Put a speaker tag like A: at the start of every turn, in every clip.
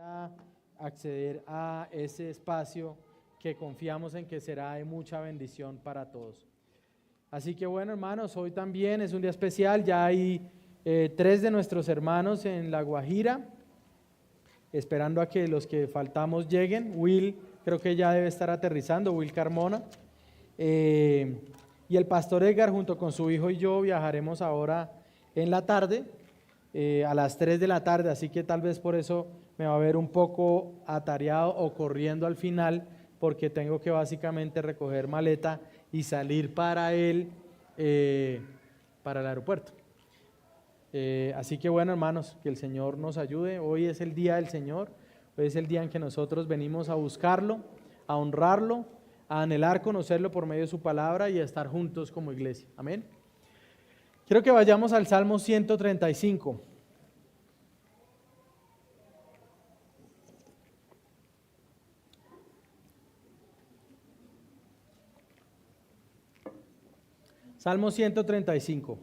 A: a acceder a ese espacio que confiamos en que será de mucha bendición para todos. Así que bueno, hermanos, hoy también es un día especial. Ya hay 3 de nuestros hermanos en La Guajira, esperando a que los que faltamos lleguen. Will creo que ya debe estar aterrizando, Will Carmona. Y el pastor Edgar junto con su hijo y yo viajaremos ahora en la tarde, a las 3 de la tarde, así que tal vez por eso me va a ver un poco atareado o corriendo al final, porque tengo que básicamente recoger maleta y salir para el aeropuerto. Así que bueno, hermanos, que el Señor nos ayude. Hoy es el día del Señor, hoy es el día en que nosotros venimos a buscarlo, a honrarlo, a anhelar conocerlo por medio de su palabra y a estar juntos como iglesia. Amén. Quiero que vayamos al Salmo 135. Salmo 135.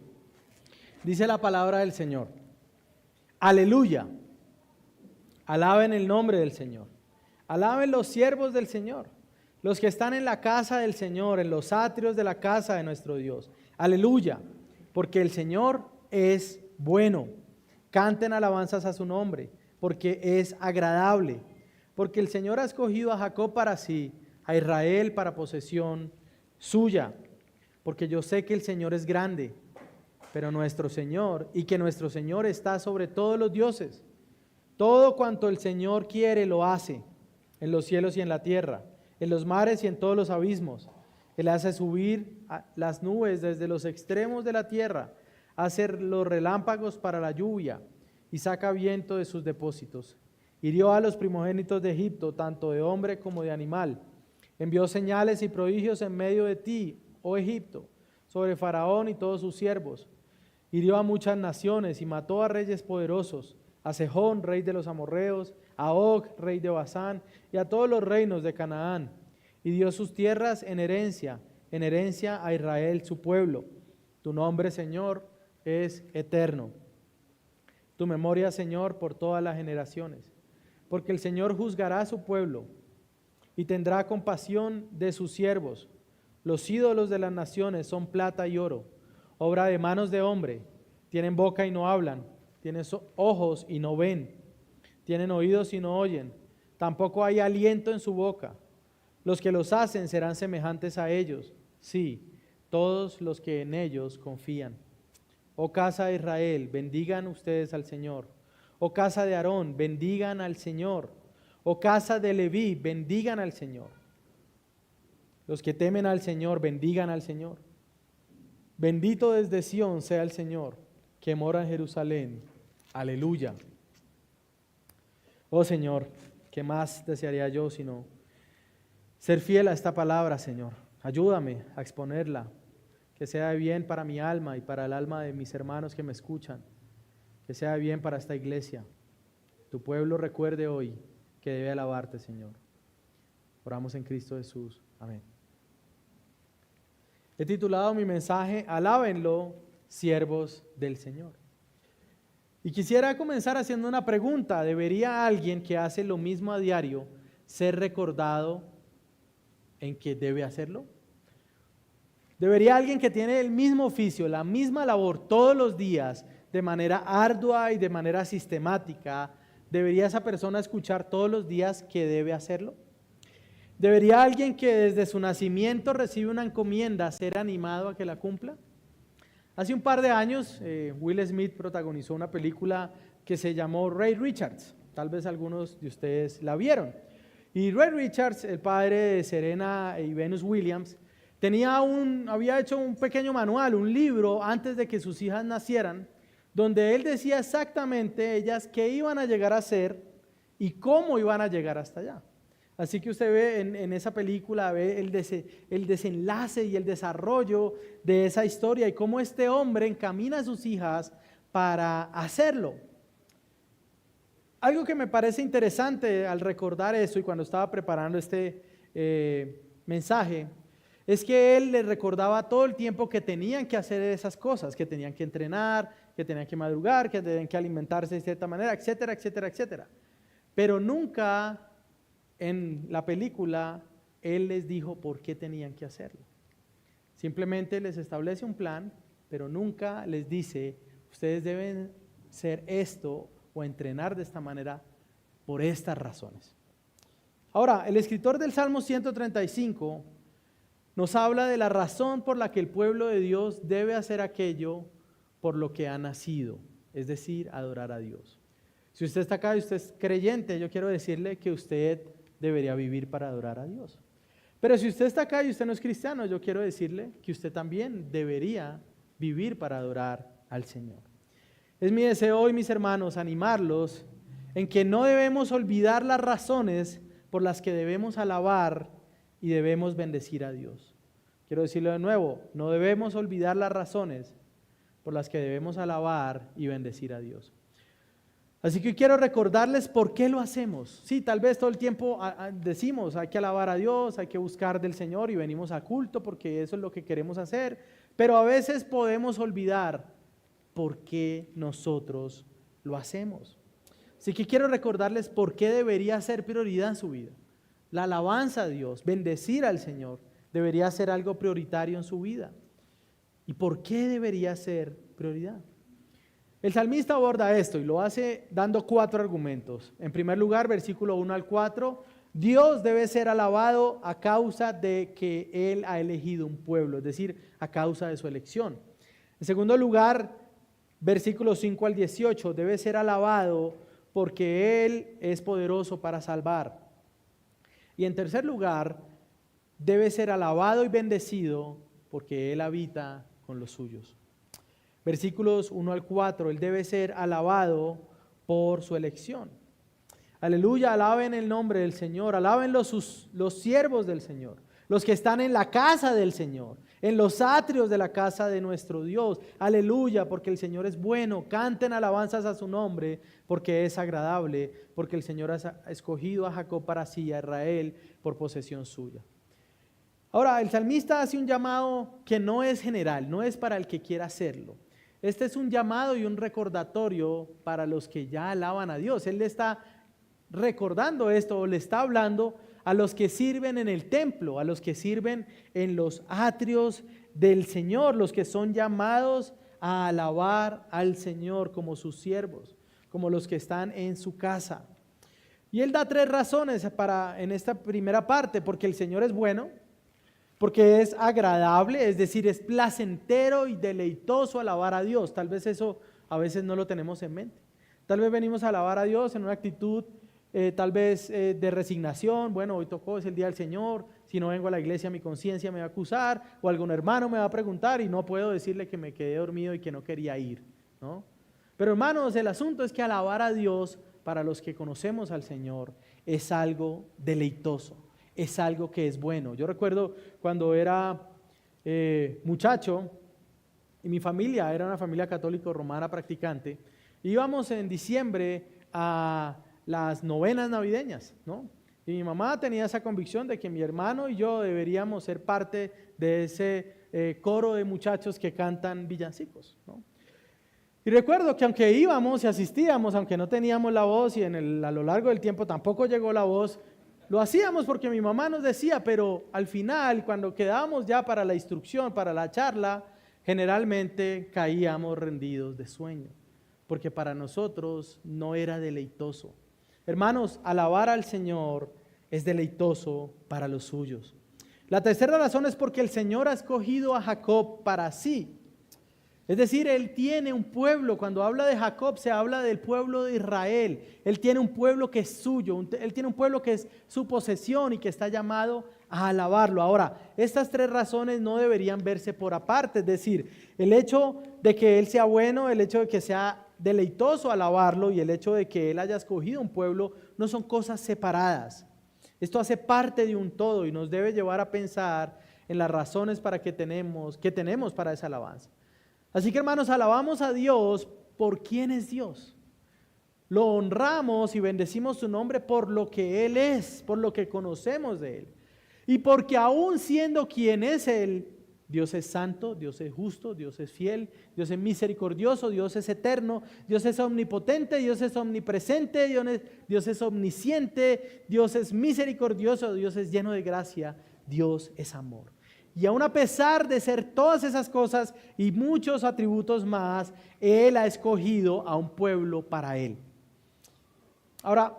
A: Dice la palabra del Señor. Aleluya. Alaben el nombre del Señor. Alaben los siervos del Señor, los que están en la casa del Señor, en los atrios de la casa de nuestro Dios. Aleluya, porque el Señor es bueno. Canten alabanzas a su nombre, porque es agradable. Porque el Señor ha escogido a Jacob para sí, a Israel para posesión suya. Porque yo sé que el Señor es grande, pero nuestro Señor, y que nuestro Señor está sobre todos los dioses. Todo cuanto el Señor quiere lo hace, en los cielos y en la tierra, en los mares y en todos los abismos. Él hace subir las nubes desde los extremos de la tierra, hace los relámpagos para la lluvia y saca viento de sus depósitos. Hirió a los primogénitos de Egipto, tanto de hombre como de animal. Envió señales y prodigios en medio de ti, oh Egipto, sobre Faraón y todos sus siervos. Hirió a muchas naciones y mató a reyes poderosos, a Sejón, rey de los amorreos, a Og, rey de Basán, y a todos los reinos de Canaán. Y dio sus tierras en herencia a Israel, su pueblo. Tu nombre, Señor, es eterno. Tu memoria, Señor, por todas las generaciones. Porque el Señor juzgará a su pueblo y tendrá compasión de sus siervos. Los ídolos de las naciones son plata y oro, obra de manos de hombre. Tienen boca y no hablan, tienen ojos y no ven, tienen oídos y no oyen, tampoco hay aliento en su boca. Los que los hacen serán semejantes a ellos, sí, todos los que en ellos confían. Oh casa de Israel, bendigan ustedes al Señor. Oh casa de Aarón, bendigan al Señor. Oh casa de Leví, bendigan al Señor. Los que temen al Señor, bendigan al Señor. Bendito desde Sión sea el Señor, que mora en Jerusalén. Aleluya. Oh Señor, ¿qué más desearía yo sino ser fiel a esta palabra, Señor? Ayúdame a exponerla, que sea de bien para mi alma y para el alma de mis hermanos que me escuchan, que sea de bien para esta iglesia. Tu pueblo recuerde hoy que debe alabarte, Señor. Oramos en Cristo Jesús. Amén. He titulado mi mensaje, Alábenlo, siervos del Señor. Y quisiera comenzar haciendo una pregunta. ¿Debería alguien que hace lo mismo a diario ser recordado en que debe hacerlo? ¿Debería alguien que tiene el mismo oficio, la misma labor todos los días, de manera ardua y de manera sistemática, debería esa persona escuchar todos los días que debe hacerlo? ¿Debería alguien que desde su nacimiento recibe una encomienda ser animado a que la cumpla? Hace un par de años, Will Smith protagonizó una película que se llamó Ray Richards. Tal vez algunos de ustedes la vieron. Y Ray Richards, el padre de Serena y Venus Williams, había hecho un pequeño manual, un libro, antes de que sus hijas nacieran, donde él decía exactamente ellas qué iban a llegar a ser y cómo iban a llegar hasta allá. Así que usted ve en esa película, ve el desenlace y el desarrollo de esa historia y cómo este hombre encamina a sus hijas para hacerlo. Algo que me parece interesante al recordar eso y cuando estaba preparando este mensaje, es que él les recordaba todo el tiempo que tenían que hacer esas cosas, que tenían que entrenar, que tenían que madrugar, que tenían que alimentarse de cierta manera, etcétera, etcétera, etcétera. pero nunca en la película Él les dijo por qué tenían que hacerlo. Simplemente les establece un plan, pero nunca les dice, ustedes deben ser esto o entrenar de esta manera por estas razones. Ahora, el escritor del Salmo 135 nos habla de la razón por la que el pueblo de Dios debe hacer aquello por lo que ha nacido, es decir, adorar a Dios. Si usted está acá y usted es creyente, yo quiero decirle que usted debería vivir para adorar a Dios. Pero si usted está acá y usted no es cristiano, yo quiero decirle que usted también debería vivir para adorar al Señor. Es mi deseo hoy, mis hermanos, animarlos en que no debemos olvidar las razones por las que debemos alabar y debemos bendecir a Dios. Quiero decirlo de nuevo, no debemos olvidar las razones por las que debemos alabar y bendecir a Dios. Así que quiero recordarles por qué lo hacemos. Sí, tal vez todo el tiempo decimos, hay que alabar a Dios, hay que buscar del Señor y venimos a culto porque eso es lo que queremos hacer, pero a veces podemos olvidar por qué nosotros lo hacemos. Así que quiero recordarles por qué debería ser prioridad en su vida. La alabanza a Dios, bendecir al Señor, debería ser algo prioritario en su vida. ¿Y por qué debería ser prioridad? El salmista aborda esto y lo hace dando 4 argumentos. En primer lugar, versículo 1 al 4, Dios debe ser alabado a causa de que Él ha elegido un pueblo, es decir, a causa de su elección. En segundo lugar, versículos 5 al 18, debe ser alabado porque Él es poderoso para salvar. Y en tercer lugar, debe ser alabado y bendecido porque Él habita con los suyos. Versículos 1 al 4, Él debe ser alabado por su elección. Aleluya, alaben el nombre del Señor, alaben los siervos del Señor, los que están en la casa del Señor, en los atrios de la casa de nuestro Dios. Aleluya, porque el Señor es bueno, canten alabanzas a su nombre, porque es agradable, porque el Señor ha escogido a Jacob para sí, a Israel por posesión suya. Ahora, el salmista hace un llamado que no es general, no es para el que quiera hacerlo. Este es un llamado y un recordatorio para los que ya alaban a Dios. Él le está recordando esto, o le está hablando a los que sirven en el templo, a los que sirven en los atrios del Señor, los que son llamados a alabar al Señor como sus siervos, como los que están en su casa. Y él da 3 razones en esta primera parte: porque el Señor es bueno, porque es agradable, es decir, es placentero y deleitoso alabar a Dios. Tal vez eso a veces no lo tenemos en mente. Tal vez venimos a alabar a Dios en una actitud tal vez de resignación. Bueno, hoy tocó, es el día del Señor, si no vengo a la iglesia mi conciencia me va a acusar, o algún hermano me va a preguntar y no puedo decirle que me quedé dormido y que no quería ir, ¿no? Pero hermanos, el asunto es que alabar a Dios para los que conocemos al Señor es algo deleitoso. Es algo que es bueno. Yo recuerdo cuando era muchacho y mi familia era una familia católico-romana practicante, íbamos en diciembre a las novenas navideñas, ¿no? Y mi mamá tenía esa convicción de que mi hermano y yo deberíamos ser parte de ese coro de muchachos que cantan villancicos, ¿no? Y recuerdo que aunque íbamos y asistíamos, aunque no teníamos la voz y a lo largo del tiempo tampoco llegó la voz, lo hacíamos porque mi mamá nos decía, pero al final, cuando quedábamos ya para la instrucción, para la charla, generalmente caíamos rendidos de sueño, porque para nosotros no era deleitoso. Hermanos, alabar al Señor es deleitoso para los suyos. La tercera razón es porque el Señor ha escogido a Jacob para sí. Es decir, Él tiene un pueblo. Cuando habla de Jacob se habla del pueblo de Israel. Él tiene un pueblo que es suyo, Él tiene un pueblo que es su posesión y que está llamado a alabarlo. Ahora, estas 3 razones no deberían verse por aparte. Es decir, el hecho de que Él sea bueno, el hecho de que sea deleitoso alabarlo y el hecho de que Él haya escogido un pueblo no son cosas separadas. Esto hace parte de un todo y nos debe llevar a pensar en las razones que tenemos para esa alabanza. Así que hermanos, alabamos a Dios por quién es Dios. Lo honramos y bendecimos su nombre por lo que Él es, por lo que conocemos de Él. Y porque aún siendo quien es Él, Dios es santo, Dios es justo, Dios es fiel, Dios es misericordioso, Dios es eterno, Dios es omnipotente, Dios es omnipresente, Dios es omnisciente, Dios es misericordioso, Dios es lleno de gracia, Dios es amor. Y aún a pesar de ser todas esas cosas y muchos atributos más, Él ha escogido a un pueblo para Él. Ahora,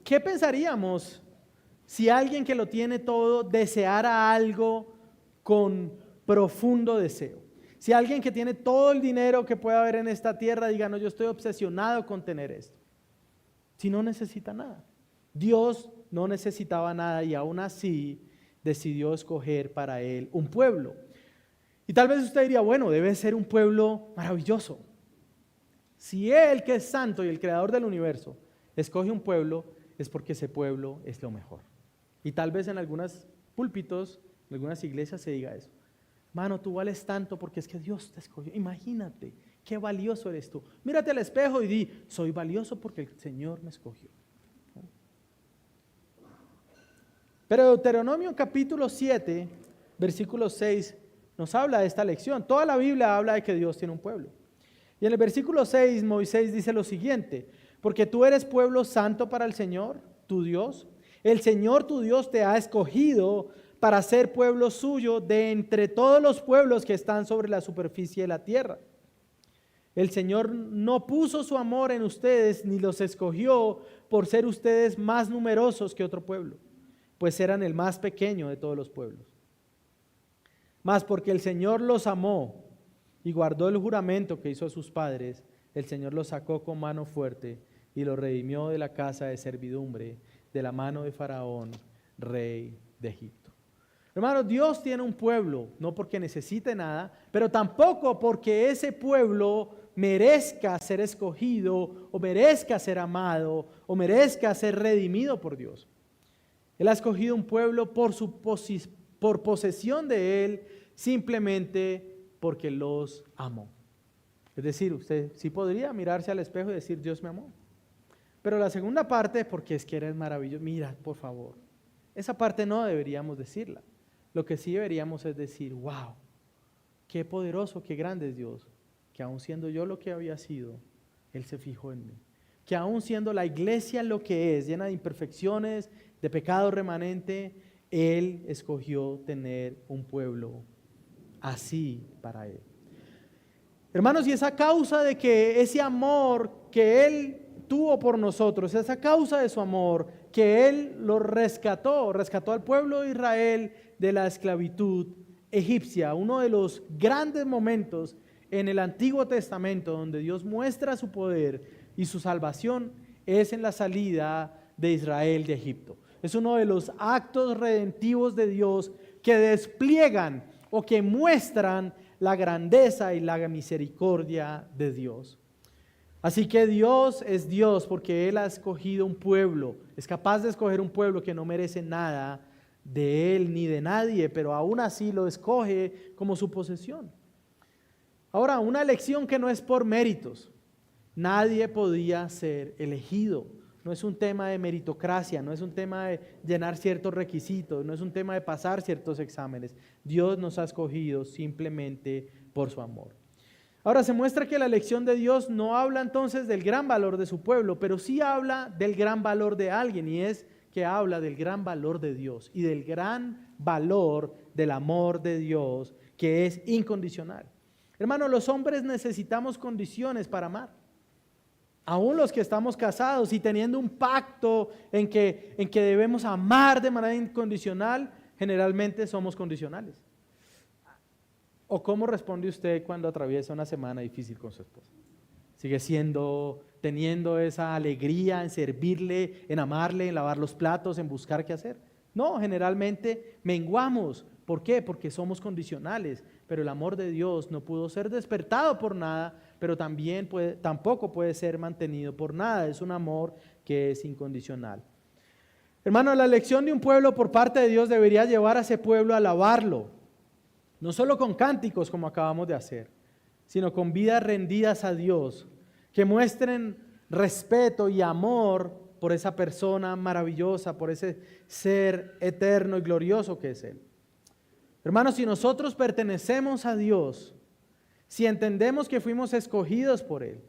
A: ¿qué pensaríamos si alguien que lo tiene todo deseara algo con profundo deseo? Si alguien que tiene todo el dinero que pueda haber en esta tierra diga, no, yo estoy obsesionado con tener esto. Si no necesita nada. Dios no necesitaba nada y aún así decidió escoger para Él un pueblo. Y tal vez usted diría, bueno, debe ser un pueblo maravilloso. Si Él, que es santo y el creador del universo, escoge un pueblo, es porque ese pueblo es lo mejor. Y tal vez en algunos púlpitos, en algunas iglesias se diga eso. Mano, tú vales tanto porque es que Dios te escogió. Imagínate, qué valioso eres tú. Mírate al espejo y di, soy valioso porque el Señor me escogió. Pero Deuteronomio capítulo 7, versículo 6, nos habla de esta lección. Toda la Biblia habla de que Dios tiene un pueblo. Y en el versículo 6, Moisés dice lo siguiente, porque tú eres pueblo santo para el Señor, tu Dios. El Señor tu Dios te ha escogido para ser pueblo suyo de entre todos los pueblos que están sobre la superficie de la tierra. El Señor no puso su amor en ustedes ni los escogió por ser ustedes más numerosos que otro pueblo, pues eran el más pequeño de todos los pueblos. Mas porque el Señor los amó y guardó el juramento que hizo a sus padres, el Señor los sacó con mano fuerte y los redimió de la casa de servidumbre, de la mano de Faraón, rey de Egipto. Hermanos, Dios tiene un pueblo, no porque necesite nada, pero tampoco porque ese pueblo merezca ser escogido, o merezca ser amado, o merezca ser redimido por Dios. Él ha escogido un pueblo por posesión de Él, simplemente porque los amó. Es decir, usted sí podría mirarse al espejo y decir, Dios me amó. Pero la segunda parte, porque es que eres maravilloso, mira, por favor, esa parte no deberíamos decirla. Lo que sí deberíamos es decir, wow, qué poderoso, qué grande es Dios, que aun siendo yo lo que había sido, Él se fijó en mí. Que aun siendo la iglesia lo que es, llena de imperfecciones, de pecado remanente, Él escogió tener un pueblo así para Él. Hermanos, y esa causa de que ese amor que Él tuvo por nosotros, esa causa de su amor, que Él lo rescató al pueblo de Israel de la esclavitud egipcia, uno de los grandes momentos en el Antiguo Testamento donde Dios muestra su poder y su salvación es en la salida de Israel de Egipto. Es uno de los actos redentivos de Dios que despliegan o que muestran la grandeza y la misericordia de Dios. Así que Dios es Dios porque Él ha escogido un pueblo, es capaz de escoger un pueblo que no merece nada de Él ni de nadie, pero aún así lo escoge como su posesión. Ahora, una elección que no es por méritos. Nadie podía ser elegido. No es un tema de meritocracia, no es un tema de llenar ciertos requisitos, no es un tema de pasar ciertos exámenes. Dios nos ha escogido simplemente por su amor. Ahora se muestra que la elección de Dios no habla entonces del gran valor de su pueblo, pero sí habla del gran valor de alguien, y es que habla del gran valor de Dios y del gran valor del amor de Dios, que es incondicional. Hermano, los hombres necesitamos condiciones para amar. Aún los que estamos casados y teniendo un pacto en que debemos amar de manera incondicional, generalmente somos condicionales. ¿O cómo responde usted cuando atraviesa una semana difícil con su esposa? ¿Sigue teniendo esa alegría en servirle, en amarle, en lavar los platos, en buscar qué hacer? No, generalmente menguamos. ¿Por qué? Porque somos condicionales, pero el amor de Dios no pudo ser despertado por nada, pero tampoco puede ser mantenido por nada. Es un amor que es incondicional. Hermano, la elección de un pueblo por parte de Dios debería llevar a ese pueblo a alabarlo. No solo con cánticos como acabamos de hacer, sino con vidas rendidas a Dios, que muestren respeto y amor por esa persona maravillosa, por ese ser eterno y glorioso que es Él. Hermanos, si nosotros pertenecemos a Dios, si entendemos que fuimos escogidos por Él,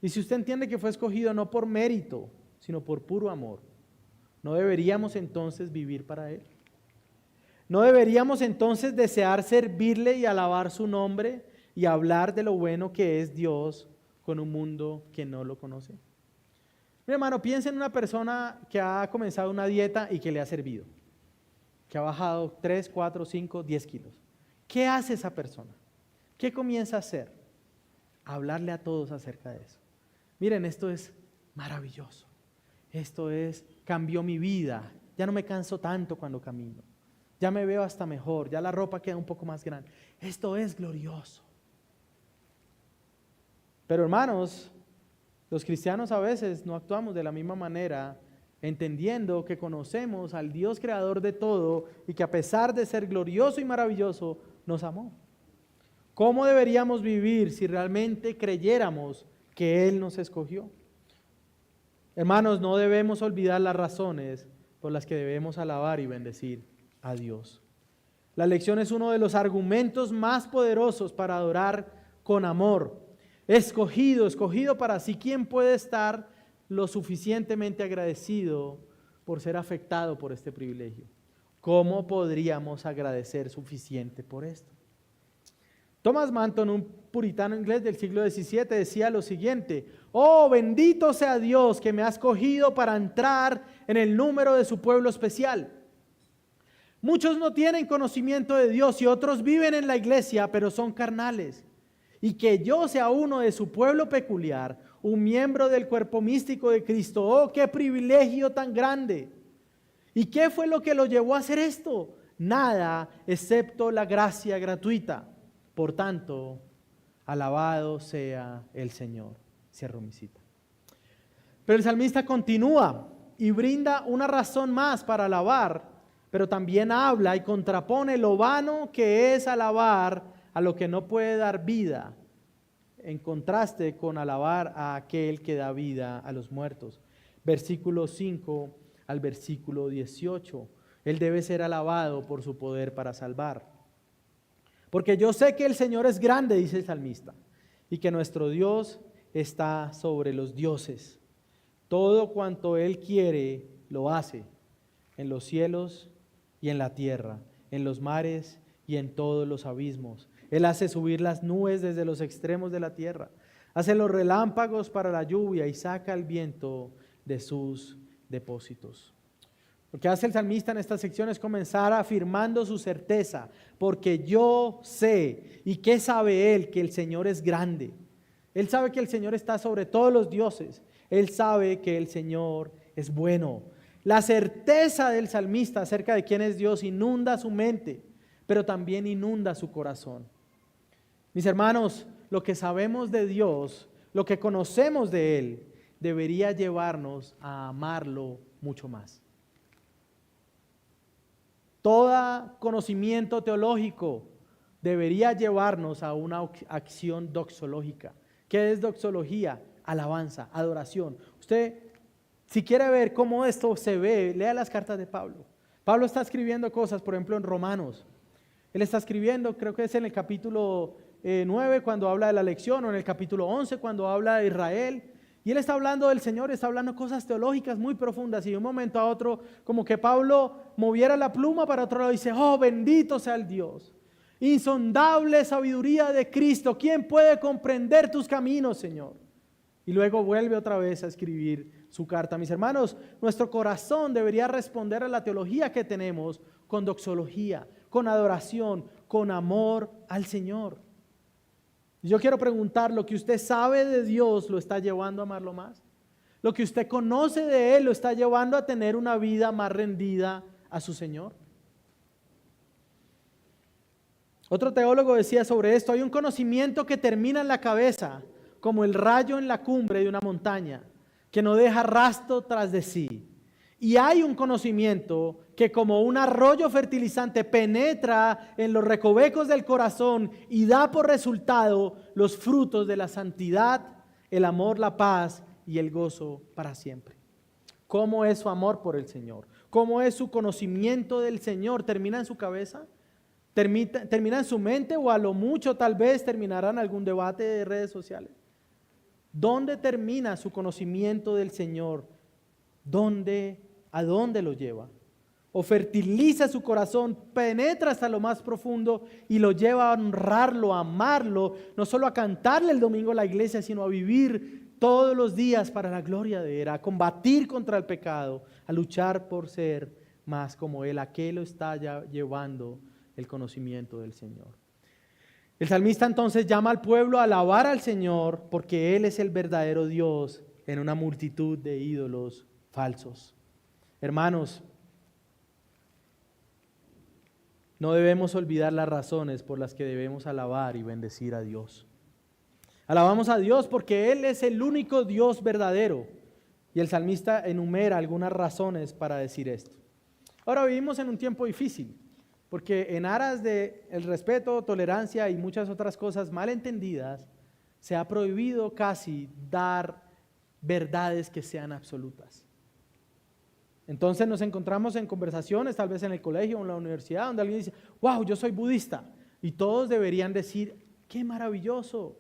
A: y si usted entiende que fue escogido no por mérito, sino por puro amor, ¿no deberíamos entonces vivir para Él? ¿No deberíamos entonces desear servirle y alabar su nombre y hablar de lo bueno que es Dios con un mundo que no lo conoce? Mi hermano, piensa en una persona que ha comenzado una dieta y que le ha servido, que ha bajado 3, 4, 5, 10 kilos. ¿Qué hace esa persona? ¿Qué comienza a hacer? A hablarle a todos acerca de eso. Miren, esto es maravilloso. Esto cambió mi vida. Ya no me canso tanto cuando camino. Ya me veo hasta mejor. Ya la ropa queda un poco más grande. Esto es glorioso. Pero hermanos, los cristianos a veces no actuamos de la misma manera, entendiendo que conocemos al Dios creador de todo y que a pesar de ser glorioso y maravilloso, nos amó. ¿Cómo deberíamos vivir si realmente creyéramos que Él nos escogió? Hermanos, no debemos olvidar las razones por las que debemos alabar y bendecir a Dios. La elección es uno de los argumentos más poderosos para adorar con amor. Escogido para sí. ¿Quién puede estar lo suficientemente agradecido por ser afectado por este privilegio? ¿Cómo podríamos agradecer suficiente por esto? Thomas Manton, un puritano inglés del siglo XVII, decía lo siguiente: oh, bendito sea Dios que me ha escogido para entrar en el número de su pueblo especial. Muchos no tienen conocimiento de Dios y otros viven en la iglesia, pero son carnales. Y que yo sea uno de su pueblo peculiar, un miembro del cuerpo místico de Cristo. ¡Oh, qué privilegio tan grande! ¿Y qué fue lo que lo llevó a hacer esto? Nada, excepto la gracia gratuita. Por tanto, alabado sea el Señor. Cierro mi cita. Pero el salmista continúa y brinda una razón más para alabar, pero también habla y contrapone lo vano que es alabar a lo que no puede dar vida, en contraste con alabar a aquel que da vida a los muertos. Versículo 5 al versículo 18. Él debe ser alabado por su poder para salvar. Porque yo sé que el Señor es grande, dice el salmista, y que nuestro Dios está sobre los dioses. Todo cuanto Él quiere, lo hace, en los cielos y en la tierra, en los mares y en todos los abismos. Él hace subir las nubes desde los extremos de la tierra, hace los relámpagos para la lluvia y saca el viento de sus depósitos. Lo que hace el salmista en esta sección es comenzar afirmando su certeza, porque yo sé, ¿y qué sabe él? Que el Señor es grande. Él sabe que el Señor está sobre todos los dioses. Él sabe que el Señor es bueno. La certeza del salmista acerca de quién es Dios inunda su mente, pero también inunda su corazón. Mis hermanos, lo que sabemos de Dios, lo que conocemos de Él, debería llevarnos a amarlo mucho más. Todo conocimiento teológico debería llevarnos a una acción doxológica. ¿Qué es doxología? Alabanza, adoración. Usted, si quiere ver cómo esto se ve, lea las cartas de Pablo. Pablo está escribiendo cosas, por ejemplo, en Romanos. Él está escribiendo, creo que es en el capítulo 9 cuando habla de la elección, o en el capítulo 11 cuando habla de Israel. Y él está hablando del Señor, está hablando cosas teológicas muy profundas, y de un momento a otro, como que Pablo moviera la pluma para otro lado y dice: oh, bendito sea el Dios, insondable sabiduría de Cristo, ¿quién puede comprender tus caminos, Señor? Y luego vuelve otra vez a escribir su carta. Mis hermanos, nuestro corazón debería responder a la teología que tenemos con doxología, con adoración, con amor al Señor. Yo quiero preguntar, ¿lo que usted sabe de Dios lo está llevando a amarlo más? ¿Lo que usted conoce de Él lo está llevando a tener una vida más rendida a su Señor? Otro teólogo decía sobre esto: hay un conocimiento que termina en la cabeza, como el rayo en la cumbre de una montaña, que no deja rastro tras de sí. Y hay un conocimiento que, como un arroyo fertilizante, penetra en los recovecos del corazón y da por resultado los frutos de la santidad, el amor, la paz y el gozo para siempre. ¿Cómo es su amor por el Señor? ¿Cómo es su conocimiento del Señor? ¿Termina en su cabeza? ¿Termina en su mente o a lo mucho tal vez terminará en algún debate de redes sociales? ¿Dónde termina su conocimiento del Señor? ¿A dónde lo lleva? O fertiliza su corazón, penetra hasta lo más profundo y lo lleva a honrarlo, a amarlo, no solo a cantarle el domingo a la iglesia, sino a vivir todos los días para la gloria de Él, a combatir contra el pecado, a luchar por ser más como Él. ¿A qué lo está ya llevando el conocimiento del Señor? El salmista entonces llama al pueblo a alabar al Señor porque Él es el verdadero Dios en una multitud de ídolos falsos. Hermanos, no debemos olvidar las razones por las que debemos alabar y bendecir a Dios. Alabamos a Dios porque Él es el único Dios verdadero. Y el salmista enumera algunas razones para decir esto. Ahora vivimos en un tiempo difícil, porque en aras de el respeto, tolerancia y muchas otras cosas mal entendidas, se ha prohibido casi dar verdades que sean absolutas. Entonces nos encontramos en conversaciones, tal vez en el colegio o en la universidad, donde alguien dice, wow, yo soy budista. Y todos deberían decir, qué maravilloso,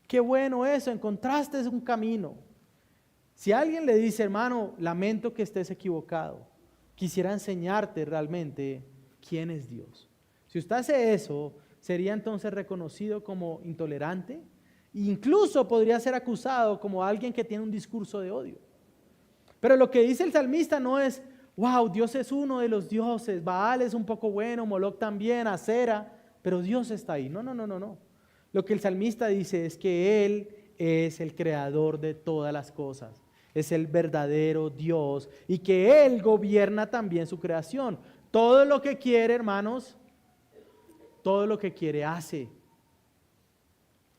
A: qué bueno eso, encontraste un camino. Si alguien le dice, hermano, lamento que estés equivocado, quisiera enseñarte realmente quién es Dios. Si usted hace eso, sería entonces reconocido como intolerante e incluso podría ser acusado como alguien que tiene un discurso de odio. Pero lo que dice el salmista no es, wow, Dios es uno de los dioses, Baal es un poco bueno, Moloch también, Acera, pero Dios está ahí. No. Lo que el salmista dice es que Él es el creador de todas las cosas, es el verdadero Dios y que Él gobierna también su creación. Todo lo que quiere, hermanos, todo lo que quiere hace.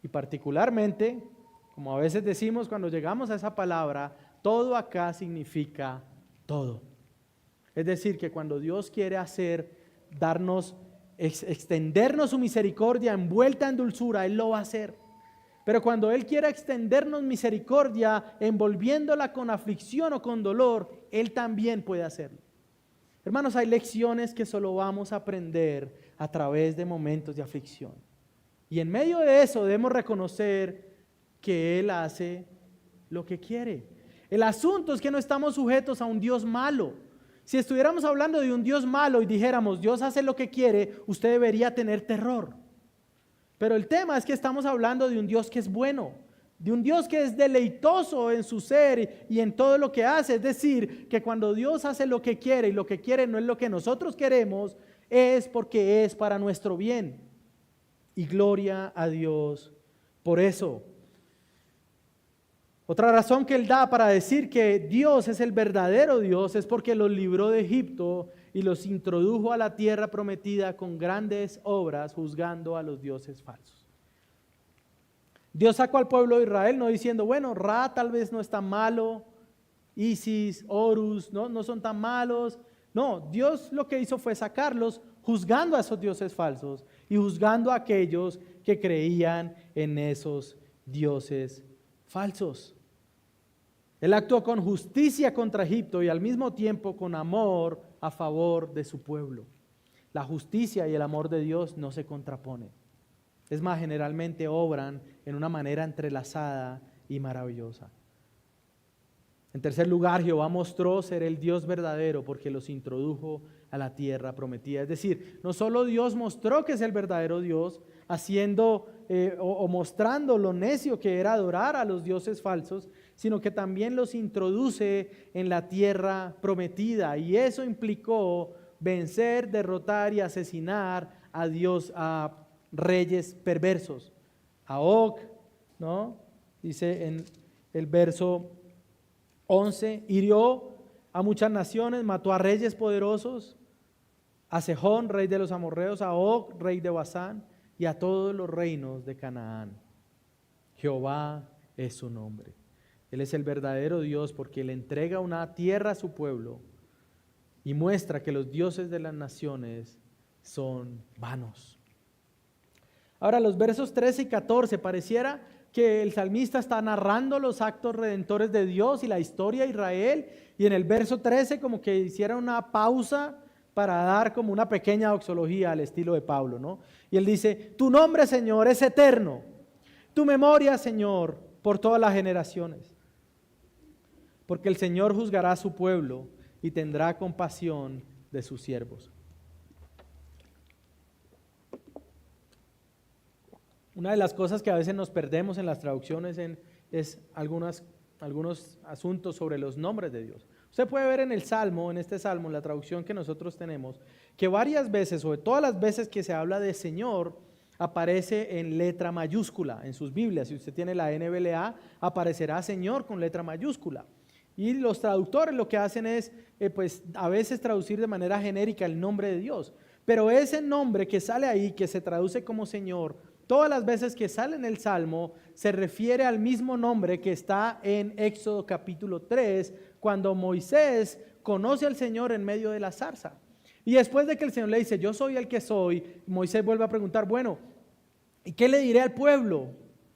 A: Y particularmente, como a veces decimos cuando llegamos a esa palabra, todo acá significa todo. Es decir, que cuando Dios quiere extendernos su misericordia envuelta en dulzura, Él lo va a hacer. Pero cuando Él quiera extendernos misericordia envolviéndola con aflicción o con dolor, Él también puede hacerlo. Hermanos, hay lecciones que solo vamos a aprender a través de momentos de aflicción. Y en medio de eso debemos reconocer que Él hace lo que quiere. El asunto es que no estamos sujetos a un Dios malo. Si estuviéramos hablando de un Dios malo y dijéramos, Dios hace lo que quiere, usted debería tener terror. Pero el tema es que estamos hablando de un Dios que es bueno, de un Dios que es deleitoso en su ser y en todo lo que hace. Es decir, que cuando Dios hace lo que quiere y lo que quiere no es lo que nosotros queremos, es porque es para nuestro bien. Y gloria a Dios por eso. Otra razón que Él da para decir que Dios es el verdadero Dios es porque los libró de Egipto y los introdujo a la tierra prometida con grandes obras, juzgando a los dioses falsos. Dios sacó al pueblo de Israel no diciendo, bueno, Ra tal vez no es tan malo, Isis, Horus, no son tan malos. No, Dios lo que hizo fue sacarlos juzgando a esos dioses falsos y juzgando a aquellos que creían en esos dioses falsos. Él actuó con justicia contra Egipto y al mismo tiempo con amor a favor de su pueblo. La justicia y el amor de Dios no se contraponen. Es más, generalmente obran en una manera entrelazada y maravillosa. En tercer lugar, Jehová mostró ser el Dios verdadero porque los introdujo a la tierra prometida. Es decir, no solo Dios mostró que es el verdadero Dios, haciendo o mostrando lo necio que era adorar a los dioses falsos, sino que también los introduce en la tierra prometida. Y eso implicó vencer, derrotar y asesinar a reyes perversos. A Og, ¿no? Dice en el verso 11, hirió a muchas naciones, mató a reyes poderosos, a Sejón, rey de los amorreos, a Og, rey de Basán, y a todos los reinos de Canaán. Jehová es su nombre. Él es el verdadero Dios porque le entrega una tierra a su pueblo y muestra que los dioses de las naciones son vanos. Ahora, los versos 13 y 14 pareciera que el salmista está narrando los actos redentores de Dios y la historia de Israel, y en el verso 13 como que hiciera una pausa para dar como una pequeña doxología al estilo de Pablo, ¿no? Y él dice, tu nombre, Señor, es eterno, tu memoria, Señor, por todas las generaciones. Porque el Señor juzgará a su pueblo y tendrá compasión de sus siervos. Una de las cosas que a veces nos perdemos en las traducciones es algunos asuntos sobre los nombres de Dios. Usted puede ver en el Salmo, en este Salmo, en la traducción que nosotros tenemos, que varias veces, sobre todas las veces que se habla de Señor, aparece en letra mayúscula en sus Biblias. Si usted tiene la NBLA, aparecerá Señor con letra mayúscula. Y los traductores lo que hacen es, pues a veces traducir de manera genérica el nombre de Dios. Pero ese nombre que sale ahí, que se traduce como Señor, todas las veces que sale en el Salmo, se refiere al mismo nombre que está en Éxodo capítulo 3, cuando Moisés conoce al Señor en medio de la zarza. Y después de que el Señor le dice, yo soy el que soy, Moisés vuelve a preguntar, bueno, ¿y qué le diré al pueblo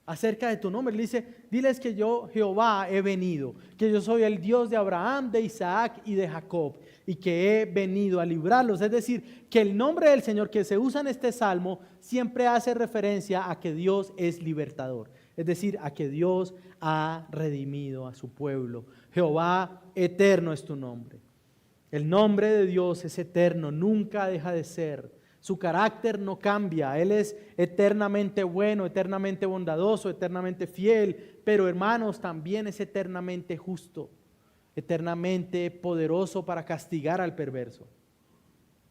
A: acerca de tu nombre? Él dice, diles que yo, Jehová, he venido, que yo soy el Dios de Abraham, de Isaac y de Jacob, y que he venido a librarlos. Es decir, que el nombre del Señor que se usa en este salmo siempre hace referencia a que Dios es libertador. Es decir, a que Dios ha redimido a su pueblo. Jehová, eterno es tu nombre. El nombre de Dios es eterno, nunca deja de ser. Su carácter no cambia. Él es eternamente bueno, eternamente bondadoso, eternamente fiel. Pero hermanos, también es eternamente justo, eternamente poderoso para castigar al perverso.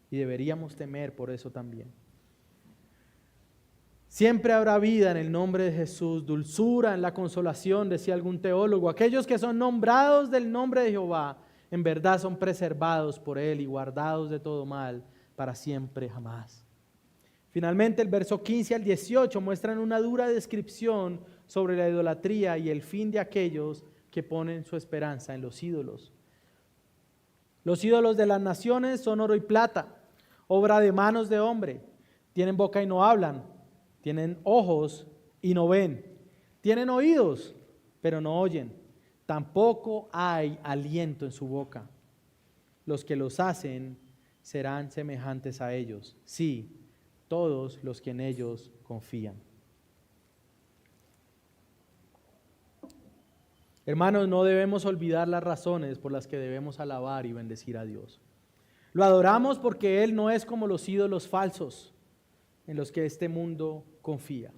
A: Y deberíamos temer por eso también. Siempre habrá vida en el nombre de Jesús, dulzura en la consolación, decía algún teólogo. Aquellos que son nombrados del nombre de Jehová, en verdad son preservados por Él y guardados de todo mal para siempre jamás. Finalmente, el verso 15 al 18 muestran una dura descripción sobre la idolatría y el fin de aquellos que ponen su esperanza en los ídolos. Los ídolos de las naciones son oro y plata, obra de manos de hombre. Tienen boca y no hablan, tienen ojos y no ven, tienen oídos, pero no oyen. Tampoco hay aliento en su boca. Los que los hacen serán semejantes a ellos. Sí, todos los que en ellos confían. Hermanos, no debemos olvidar las razones por las que debemos alabar y bendecir a Dios. Lo adoramos porque Él no es como los ídolos falsos en los que este mundo confía.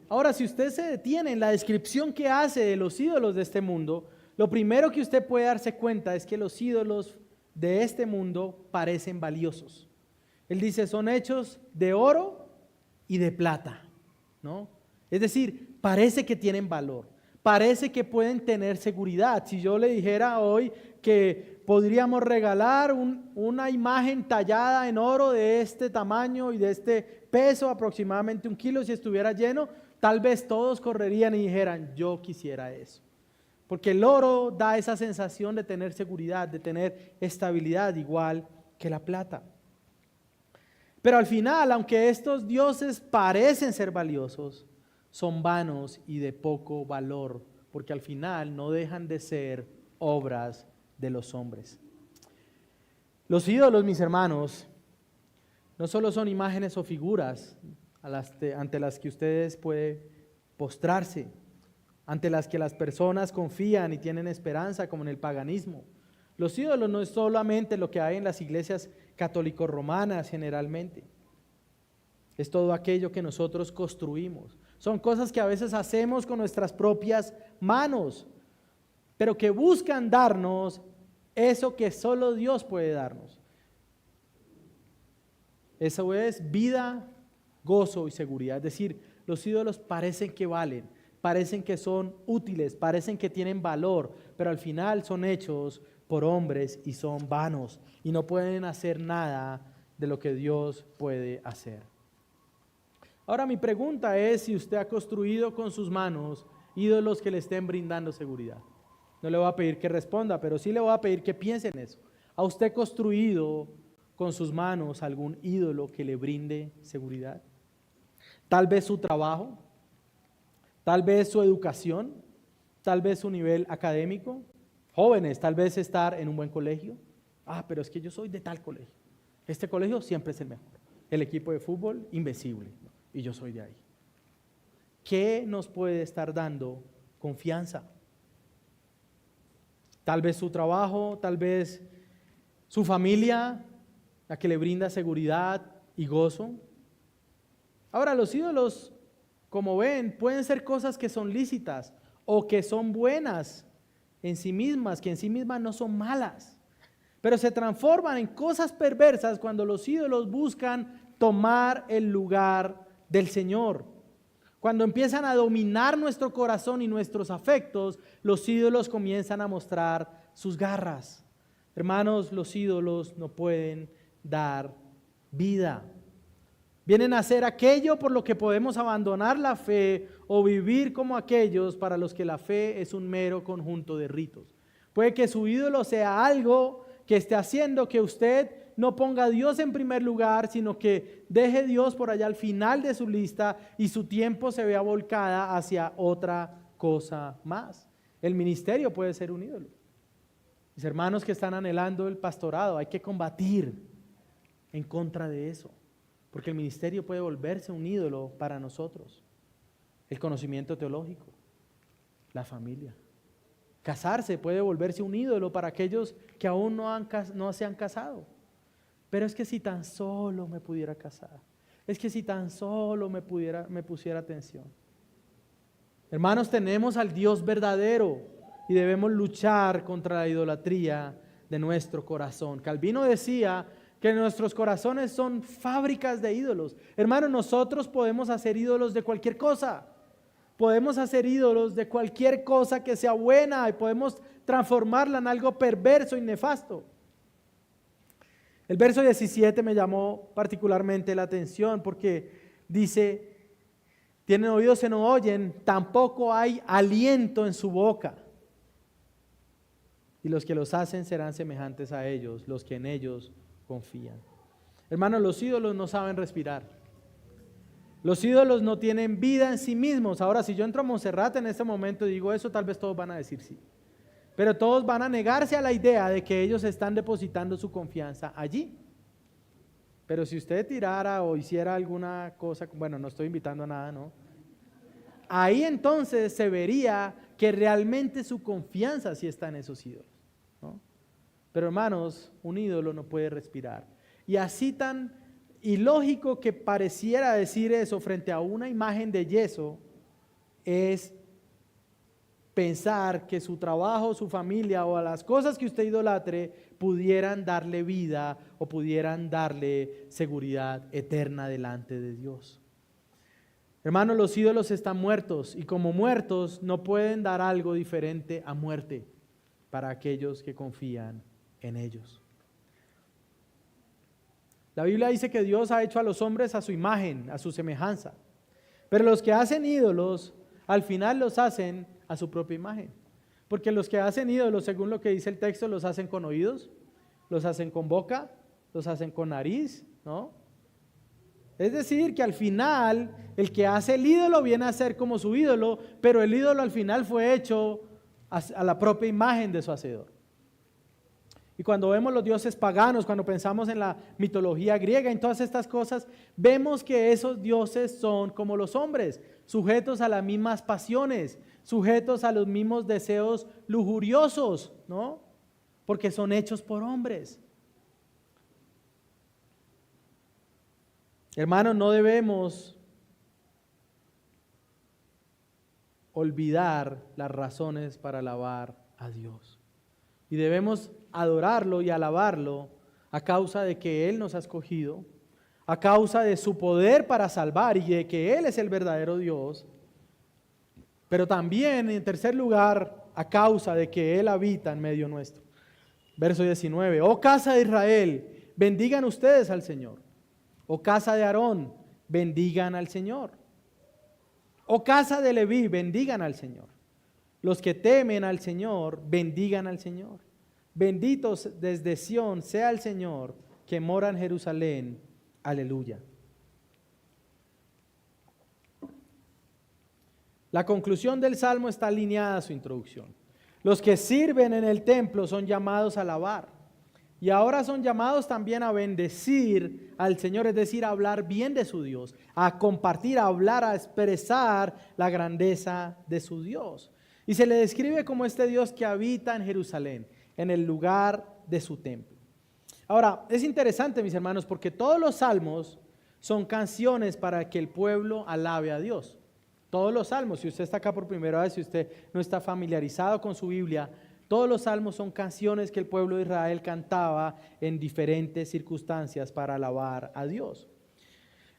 A: Ahora, si usted se detiene en la descripción que hace de los ídolos de este mundo, lo primero que usted puede darse cuenta es que los ídolos de este mundo parecen valiosos. Él dice, son hechos de oro y de plata, ¿no? Es decir, parece que tienen valor, parece que pueden tener seguridad. Si yo le dijera hoy que podríamos regalar una imagen tallada en oro de este tamaño y de este peso, aproximadamente 1 kilo, si estuviera lleno, tal vez todos correrían y dijeran, yo quisiera eso. Porque el oro da esa sensación de tener seguridad, de tener estabilidad, igual que la plata. Pero al final, aunque estos dioses parecen ser valiosos, son vanos y de poco valor, porque al final no dejan de ser obras de los hombres. Los ídolos, mis hermanos, no solo son imágenes o figuras ante las que ustedes pueden postrarse, ante las que las personas confían y tienen esperanza, como en el paganismo. Los ídolos no es solamente lo que hay en las iglesias católico-romanas generalmente. Es todo aquello que nosotros construimos. Son cosas que a veces hacemos con nuestras propias manos, pero que buscan darnos eso que solo Dios puede darnos. Eso es vida, gozo y seguridad. Es decir, los ídolos parecen que valen, parecen que son útiles, parecen que tienen valor, pero al final son hechos por hombres y son vanos y no pueden hacer nada de lo que Dios puede hacer. Ahora mi pregunta es si usted ha construido con sus manos ídolos que le estén brindando seguridad. No le voy a pedir que responda, pero sí le voy a pedir que piense en eso. ¿Ha usted construido con sus manos algún ídolo que le brinde seguridad? Tal vez su trabajo, tal vez su educación, tal vez su nivel académico. Jóvenes, tal vez estar en un buen colegio. Pero es que yo soy de tal colegio. Este colegio siempre es el mejor. El equipo de fútbol, invencible. Y yo soy de ahí. ¿Qué nos puede estar dando confianza? Tal vez su trabajo, tal vez su familia, la que le brinda seguridad y gozo. Ahora, los ídolos, como ven, pueden ser cosas que son lícitas o que son buenas en sí mismas, que en sí mismas no son malas, pero se transforman en cosas perversas cuando los ídolos buscan tomar el lugar del Señor. Cuando empiezan a dominar nuestro corazón y nuestros afectos, los ídolos comienzan a mostrar sus garras. Hermanos, los ídolos no pueden dar vida. Vienen a hacer aquello por lo que podemos abandonar la fe o vivir como aquellos para los que la fe es un mero conjunto de ritos. Puede que su ídolo sea algo que esté haciendo que usted no ponga a Dios en primer lugar, sino que deje a Dios por allá al final de su lista y su tiempo se vea volcada hacia otra cosa más. El ministerio puede ser un ídolo. Mis hermanos que están anhelando el pastorado, hay que combatir en contra de eso, porque el ministerio puede volverse un ídolo para nosotros. El conocimiento teológico, la familia. Casarse puede volverse un ídolo para aquellos que aún no se han casado. Pero es que si tan solo me pudiera casar, es que si tan solo me pusiera atención. Hermanos, tenemos al Dios verdadero y debemos luchar contra la idolatría de nuestro corazón. Calvino decía que nuestros corazones son fábricas de ídolos. Hermanos, nosotros podemos hacer ídolos de cualquier cosa. Podemos hacer ídolos de cualquier cosa que sea buena y podemos transformarla en algo perverso y nefasto. El verso 17 me llamó particularmente la atención porque dice, tienen oídos y no oyen, tampoco hay aliento en su boca. Y los que los hacen serán semejantes a ellos, los que en ellos confían. Hermanos, los ídolos no saben respirar. Los ídolos no tienen vida en sí mismos. Ahora, si yo entro a Monserrate en este momento y digo eso, tal vez todos van a decir sí. Pero todos van a negarse a la idea de que ellos están depositando su confianza allí. Pero si usted tirara o hiciera alguna cosa, bueno, no estoy invitando a nada, ¿no? Ahí entonces se vería que realmente su confianza sí está en esos ídolos, ¿no? Pero hermanos, un ídolo no puede respirar. Y así tan ilógico que pareciera decir eso frente a una imagen de yeso, es pensar que su trabajo, su familia o a las cosas que usted idolatre pudieran darle vida o pudieran darle seguridad eterna delante de Dios. Hermanos, los ídolos están muertos y como muertos no pueden dar algo diferente a muerte para aquellos que confían en ellos. La Biblia dice que Dios ha hecho a los hombres a su imagen, a su semejanza, pero los que hacen ídolos al final los hacen a su propia imagen, porque los que hacen ídolos, según lo que dice el texto, los hacen con oídos, los hacen con boca, los hacen con nariz, ¿no? Es decir, que al final el que hace el ídolo viene a ser como su ídolo, pero el ídolo al final fue hecho a la propia imagen de su hacedor. Y cuando vemos los dioses paganos, cuando pensamos en la mitología griega, en todas estas cosas, vemos que esos dioses son como los hombres, sujetos a las mismas pasiones, sujetos a los mismos deseos lujuriosos, ¿no? Porque son hechos por hombres. Hermanos, no debemos olvidar las razones para alabar a Dios. Y debemos adorarlo y alabarlo a causa de que Él nos ha escogido, a causa de su poder para salvar y de que Él es el verdadero Dios, pero también, en tercer lugar, a causa de que Él habita en medio nuestro. Verso 19, oh casa de Israel, bendigan ustedes al Señor. Oh casa de Aarón, bendigan al Señor. Oh casa de Leví, bendigan al Señor. Los que temen al Señor, bendigan al Señor. Benditos desde Sión sea el Señor que mora en Jerusalén. Aleluya. La conclusión del Salmo está alineada a su introducción. Los que sirven en el templo son llamados a alabar. Y ahora son llamados también a bendecir al Señor, es decir, a hablar bien de su Dios, a compartir, a hablar, a expresar la grandeza de su Dios. Y se le describe como este Dios que habita en Jerusalén, en el lugar de su templo. Ahora, es interesante, mis hermanos, porque todos los salmos son canciones para que el pueblo alabe a Dios. Todos los salmos, si usted está acá por primera vez, si usted no está familiarizado con su Biblia, todos los salmos son canciones que el pueblo de Israel cantaba en diferentes circunstancias para alabar a Dios.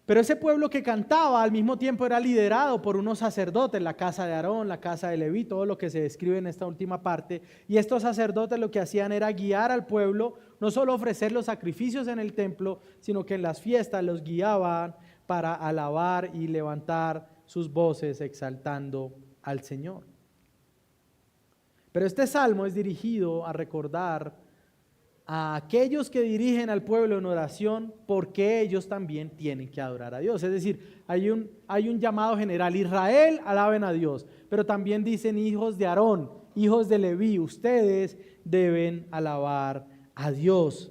A: Pero ese pueblo que cantaba al mismo tiempo era liderado por unos sacerdotes, la casa de Aarón, la casa de Leví, todo lo que se describe en esta última parte. Y estos sacerdotes lo que hacían era guiar al pueblo, no solo ofrecer los sacrificios en el templo, sino que en las fiestas los guiaban para alabar y levantar sus voces exaltando al Señor. Pero este salmo es dirigido a recordar a aquellos que dirigen al pueblo en oración, porque ellos también tienen que adorar a Dios. Es decir, hay un llamado general: Israel, alaben a Dios, pero también dicen hijos de Aarón, hijos de Leví, ustedes deben alabar a Dios.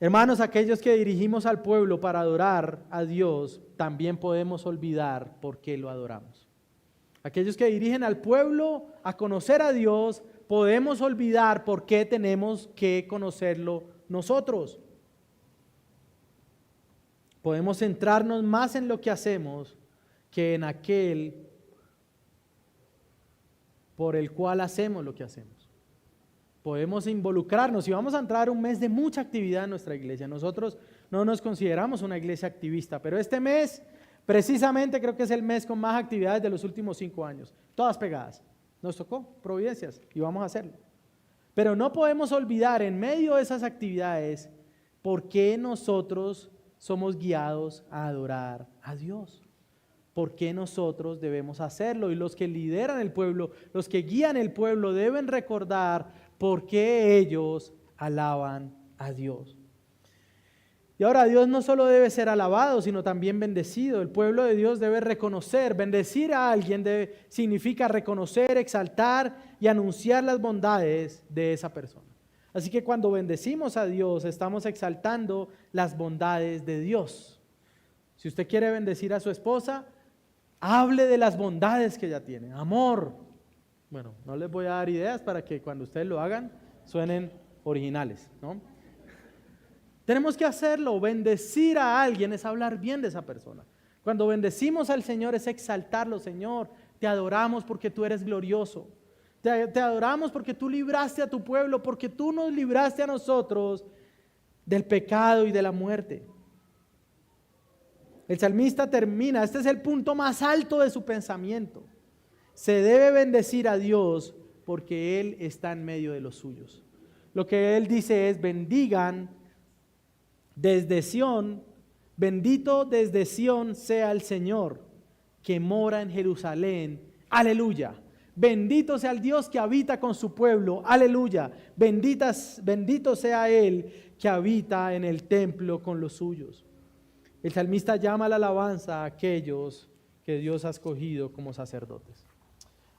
A: Hermanos, aquellos que dirigimos al pueblo para adorar a Dios, también podemos olvidar por qué lo adoramos. Aquellos que dirigen al pueblo a conocer a Dios, podemos olvidar por qué tenemos que conocerlo nosotros. Podemos centrarnos más en lo que hacemos que en aquel por el cual hacemos lo que hacemos. Podemos involucrarnos y vamos a entrar un mes de mucha actividad en nuestra iglesia. Nosotros no nos consideramos una iglesia activista, pero este mes precisamente creo que es el mes con más actividades de los últimos 5 años, todas pegadas. Nos tocó providencias y vamos a hacerlo. Pero no podemos olvidar en medio de esas actividades por qué nosotros somos guiados a adorar a Dios. ¿Por qué nosotros debemos hacerlo? Y los que lideran el pueblo, los que guían el pueblo deben recordar por qué ellos alaban a Dios. Y ahora Dios no solo debe ser alabado, sino también bendecido. El pueblo de Dios debe reconocer, bendecir a alguien significa reconocer, exaltar y anunciar las bondades de esa persona. Así que cuando bendecimos a Dios, estamos exaltando las bondades de Dios. Si usted quiere bendecir a su esposa, hable de las bondades que ella tiene. Amor. Bueno, no les voy a dar ideas para que cuando ustedes lo hagan suenen originales, ¿no? Tenemos que hacerlo. Bendecir a alguien es hablar bien de esa persona. Cuando bendecimos al Señor es exaltarlo. Señor, te adoramos porque tú eres glorioso. Te adoramos porque tú libraste a tu pueblo, porque tú nos libraste a nosotros del pecado y de la muerte. El salmista termina, este es el punto más alto de su pensamiento. Se debe bendecir a Dios porque Él está en medio de los suyos. Lo que él dice es: bendigan desde Sión, bendito desde Sión sea el Señor que mora en Jerusalén. Aleluya. Bendito sea el Dios que habita con su pueblo. Aleluya. Bendito sea Él que habita en el templo con los suyos. El salmista llama a la alabanza a aquellos que Dios ha escogido como sacerdotes.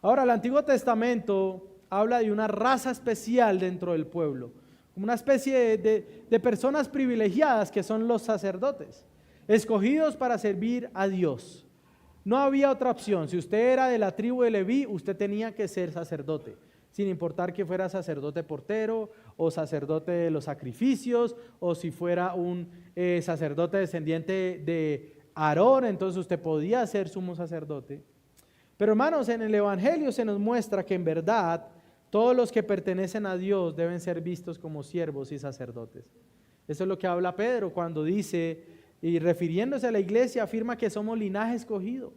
A: Ahora, el Antiguo Testamento habla de una raza especial dentro del pueblo, como una especie de personas privilegiadas que son los sacerdotes, escogidos para servir a Dios. No había otra opción. Si usted era de la tribu de Leví, usted tenía que ser sacerdote, sin importar que fuera sacerdote portero o sacerdote de los sacrificios, o si fuera un sacerdote descendiente de Aarón, entonces usted podía ser sumo sacerdote. Pero hermanos, en el Evangelio se nos muestra que en verdad todos los que pertenecen a Dios deben ser vistos como siervos y sacerdotes. Eso es lo que habla Pedro cuando dice, y refiriéndose a la iglesia, afirma que somos linaje escogido,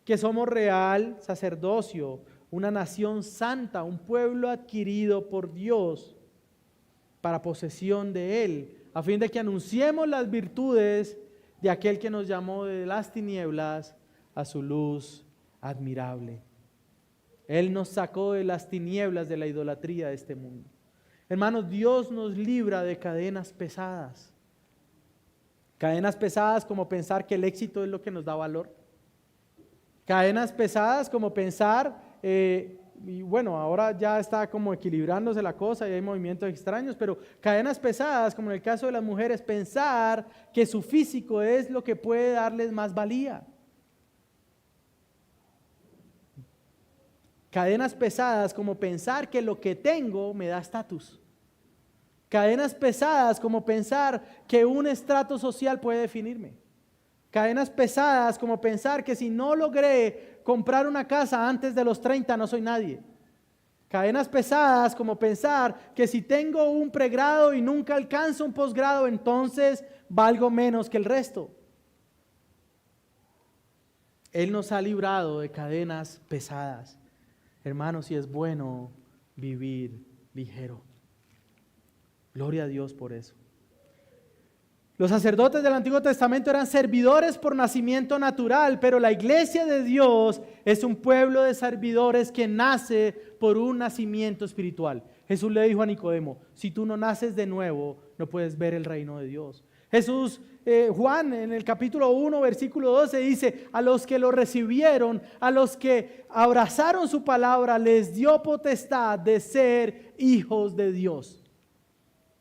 A: que somos real sacerdocio, una nación santa, un pueblo adquirido por Dios para posesión de Él, a fin de que anunciemos las virtudes de aquel que nos llamó de las tinieblas a su luz admirable. Él nos sacó de las tinieblas de la idolatría de este mundo. Hermanos, Dios nos libra de cadenas pesadas. Cadenas pesadas como pensar que el éxito es lo que nos da valor. Cadenas pesadas como pensar y bueno, ahora ya está como equilibrándose la cosa y hay movimientos extraños, pero cadenas pesadas, como en el caso de las mujeres, pensar que su físico es lo que puede darles más valía. Cadenas pesadas como pensar que lo que tengo me da estatus. Cadenas pesadas como pensar que un estrato social puede definirme. Cadenas pesadas como pensar que si no logré comprar una casa antes de los 30 no soy nadie. Cadenas pesadas como pensar que si tengo un pregrado y nunca alcanzo un posgrado, entonces valgo menos que el resto. Él nos ha librado de cadenas pesadas. Hermanos, y es bueno vivir ligero. Gloria a Dios por eso. Los sacerdotes del Antiguo Testamento eran servidores por nacimiento natural, pero la iglesia de Dios es un pueblo de servidores que nace por un nacimiento espiritual. Jesús le dijo a Nicodemo, si tú no naces de nuevo, no puedes ver el reino de Dios. Juan en el capítulo 1, versículo 12 dice, a los que lo recibieron, a los que abrazaron su palabra, les dio potestad de ser hijos de Dios.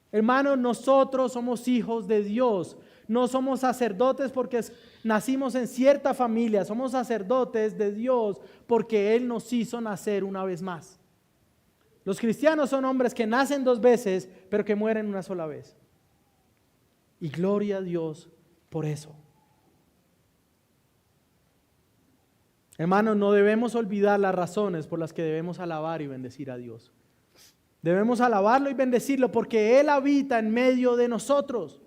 A: Hermanos, nosotros somos hijos de Dios, no somos sacerdotes porque nacimos en cierta familia, somos sacerdotes de Dios porque Él nos hizo nacer una vez más. Los cristianos son hombres que nacen 2 veces, pero que mueren una sola vez. Y gloria a Dios por eso. Hermanos, no debemos olvidar las razones por las que debemos alabar y bendecir a Dios. Debemos alabarlo y bendecirlo porque Él habita en medio de nosotros.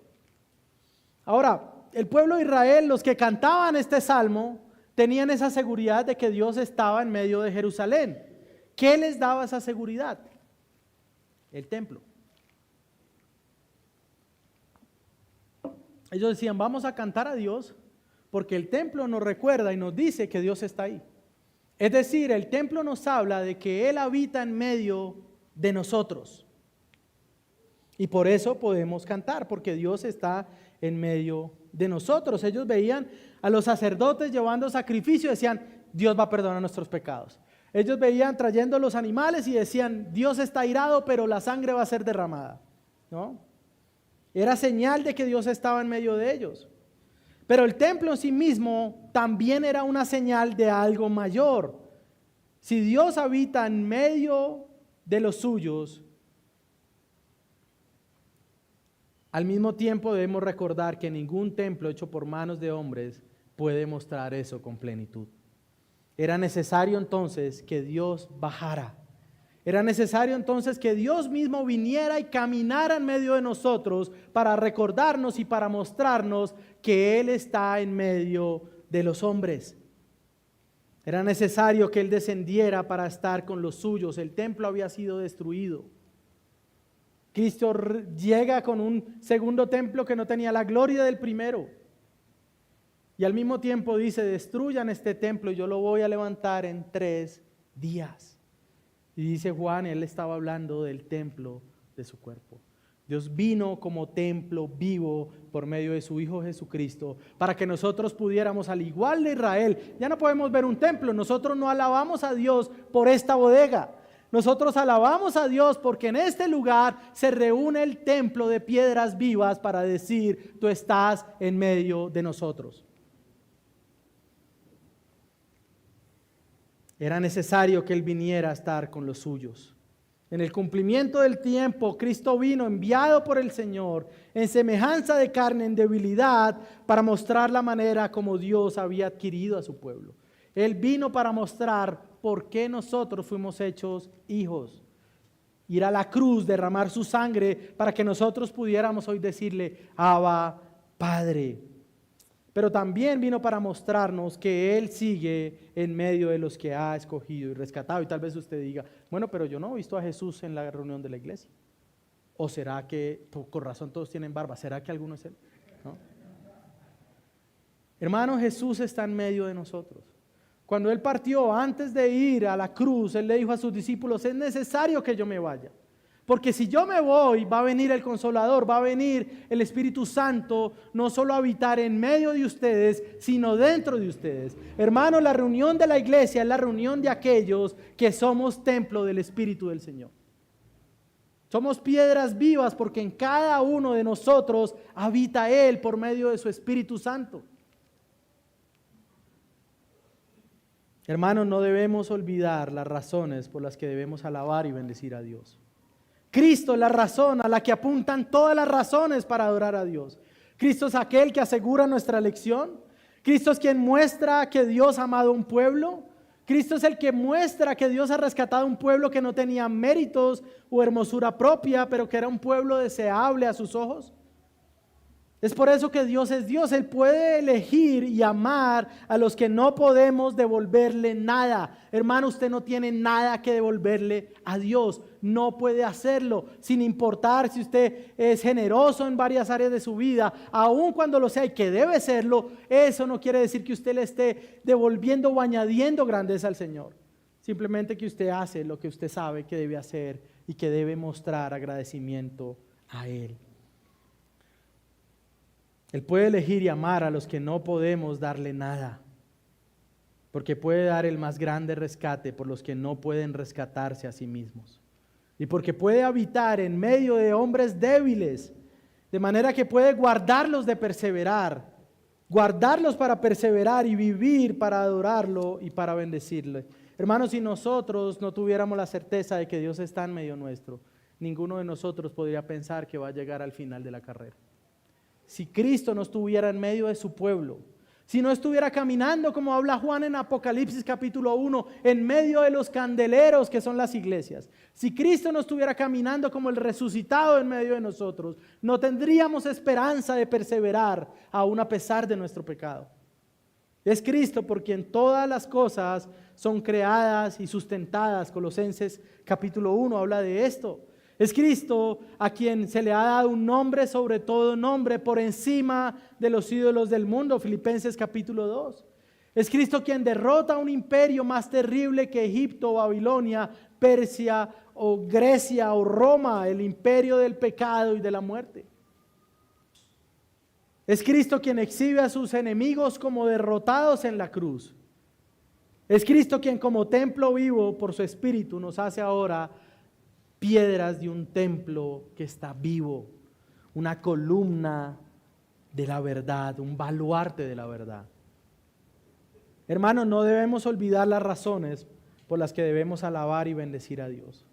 A: Ahora, el pueblo de Israel, los que cantaban este salmo, tenían esa seguridad de que Dios estaba en medio de Jerusalén. ¿Qué les daba esa seguridad? El templo. Ellos decían, vamos a cantar a Dios porque el templo nos recuerda y nos dice que Dios está ahí. Es decir, el templo nos habla de que Él habita en medio de nosotros. Y por eso podemos cantar, porque Dios está en medio de nosotros. Ellos veían a los sacerdotes llevando sacrificio y decían, Dios va a perdonar nuestros pecados. Ellos veían trayendo los animales y decían, Dios está airado, pero la sangre va a ser derramada, ¿no? Era señal de que Dios estaba en medio de ellos. Pero el templo en sí mismo también era una señal de algo mayor. Si Dios habita en medio de los suyos, al mismo tiempo debemos recordar que ningún templo hecho por manos de hombres puede mostrar eso con plenitud. Era necesario entonces que Dios bajara. Era necesario entonces que Dios mismo viniera y caminara en medio de nosotros para recordarnos y para mostrarnos que Él está en medio de los hombres. Era necesario que Él descendiera para estar con los suyos. El templo había sido destruido. Cristo llega con un segundo templo que no tenía la gloria del primero. Y al mismo tiempo dice, destruyan este templo y yo lo voy a levantar en 3 días. Y dice Juan, él estaba hablando del templo de su cuerpo. Dios vino como templo vivo por medio de su Hijo Jesucristo para que nosotros pudiéramos, al igual de Israel, ya no podemos ver un templo, nosotros no alabamos a Dios por esta bodega. Nosotros alabamos a Dios porque en este lugar se reúne el templo de piedras vivas para decir, tú estás en medio de nosotros. Era necesario que Él viniera a estar con los suyos. En el cumplimiento del tiempo, Cristo vino enviado por el Señor en semejanza de carne, en debilidad, para mostrar la manera como Dios había adquirido a su pueblo. Él vino para mostrar por qué nosotros fuimos hechos hijos. Ir a la cruz, derramar su sangre para que nosotros pudiéramos hoy decirle, Abba, Padre. Pero también vino para mostrarnos que Él sigue en medio de los que ha escogido y rescatado. Y tal vez usted diga, bueno, pero yo no he visto a Jesús en la reunión de la iglesia. ¿O será que, con razón todos tienen barba, será que alguno es Él? ¿No? Hermano, Jesús está en medio de nosotros. Cuando Él partió, antes de ir a la cruz, Él le dijo a sus discípulos, es necesario que yo me vaya. Porque si yo me voy, va a venir el Consolador, va a venir el Espíritu Santo, no solo a habitar en medio de ustedes, sino dentro de ustedes. Hermanos, la reunión de la iglesia es la reunión de aquellos que somos templo del Espíritu del Señor. Somos piedras vivas porque en cada uno de nosotros habita Él por medio de su Espíritu Santo. Hermanos, no debemos olvidar las razones por las que debemos alabar y bendecir a Dios. Cristo es la razón a la que apuntan todas las razones para adorar a Dios. Cristo es aquel que asegura nuestra elección. Cristo es quien muestra que Dios ha amado a un pueblo. Cristo es el que muestra que Dios ha rescatado a un pueblo que no tenía méritos o hermosura propia, pero que era un pueblo deseable a sus ojos. Es por eso que Dios es Dios. Él puede elegir y amar a los que no podemos devolverle nada. Hermano, usted no tiene nada que devolverle a Dios. No puede hacerlo, sin importar si usted es generoso en varias áreas de su vida, aun cuando lo sea y que debe serlo. Eso no quiere decir que usted le esté devolviendo o añadiendo grandeza al Señor. Simplemente que usted hace lo que usted sabe que debe hacer y que debe mostrar agradecimiento a Él. Él puede elegir y amar a los que no podemos darle nada, porque puede dar el más grande rescate por los que no pueden rescatarse a sí mismos. Y porque puede habitar en medio de hombres débiles, de manera que puede guardarlos de perseverar, guardarlos para perseverar y vivir para adorarlo y para bendecirle. Hermanos, si nosotros no tuviéramos la certeza de que Dios está en medio nuestro, ninguno de nosotros podría pensar que va a llegar al final de la carrera. Si Cristo no estuviera en medio de su pueblo, si no estuviera caminando como habla Juan en Apocalipsis capítulo 1, en medio de los candeleros que son las iglesias, si Cristo no estuviera caminando como el resucitado en medio de nosotros, no tendríamos esperanza de perseverar aún a pesar de nuestro pecado. Es Cristo por quien todas las cosas son creadas y sustentadas. Colosenses capítulo 1 habla de esto. Es Cristo a quien se le ha dado un nombre sobre todo nombre, por encima de los ídolos del mundo. Filipenses capítulo 2. Es Cristo quien derrota un imperio más terrible que Egipto, Babilonia, Persia o Grecia o Roma, el imperio del pecado y de la muerte. Es Cristo quien exhibe a sus enemigos como derrotados en la cruz. Es Cristo quien como templo vivo por su Espíritu nos hace ahora piedras de un templo que está vivo, una columna de la verdad, un baluarte de la verdad. Hermanos, no debemos olvidar las razones por las que debemos alabar y bendecir a Dios.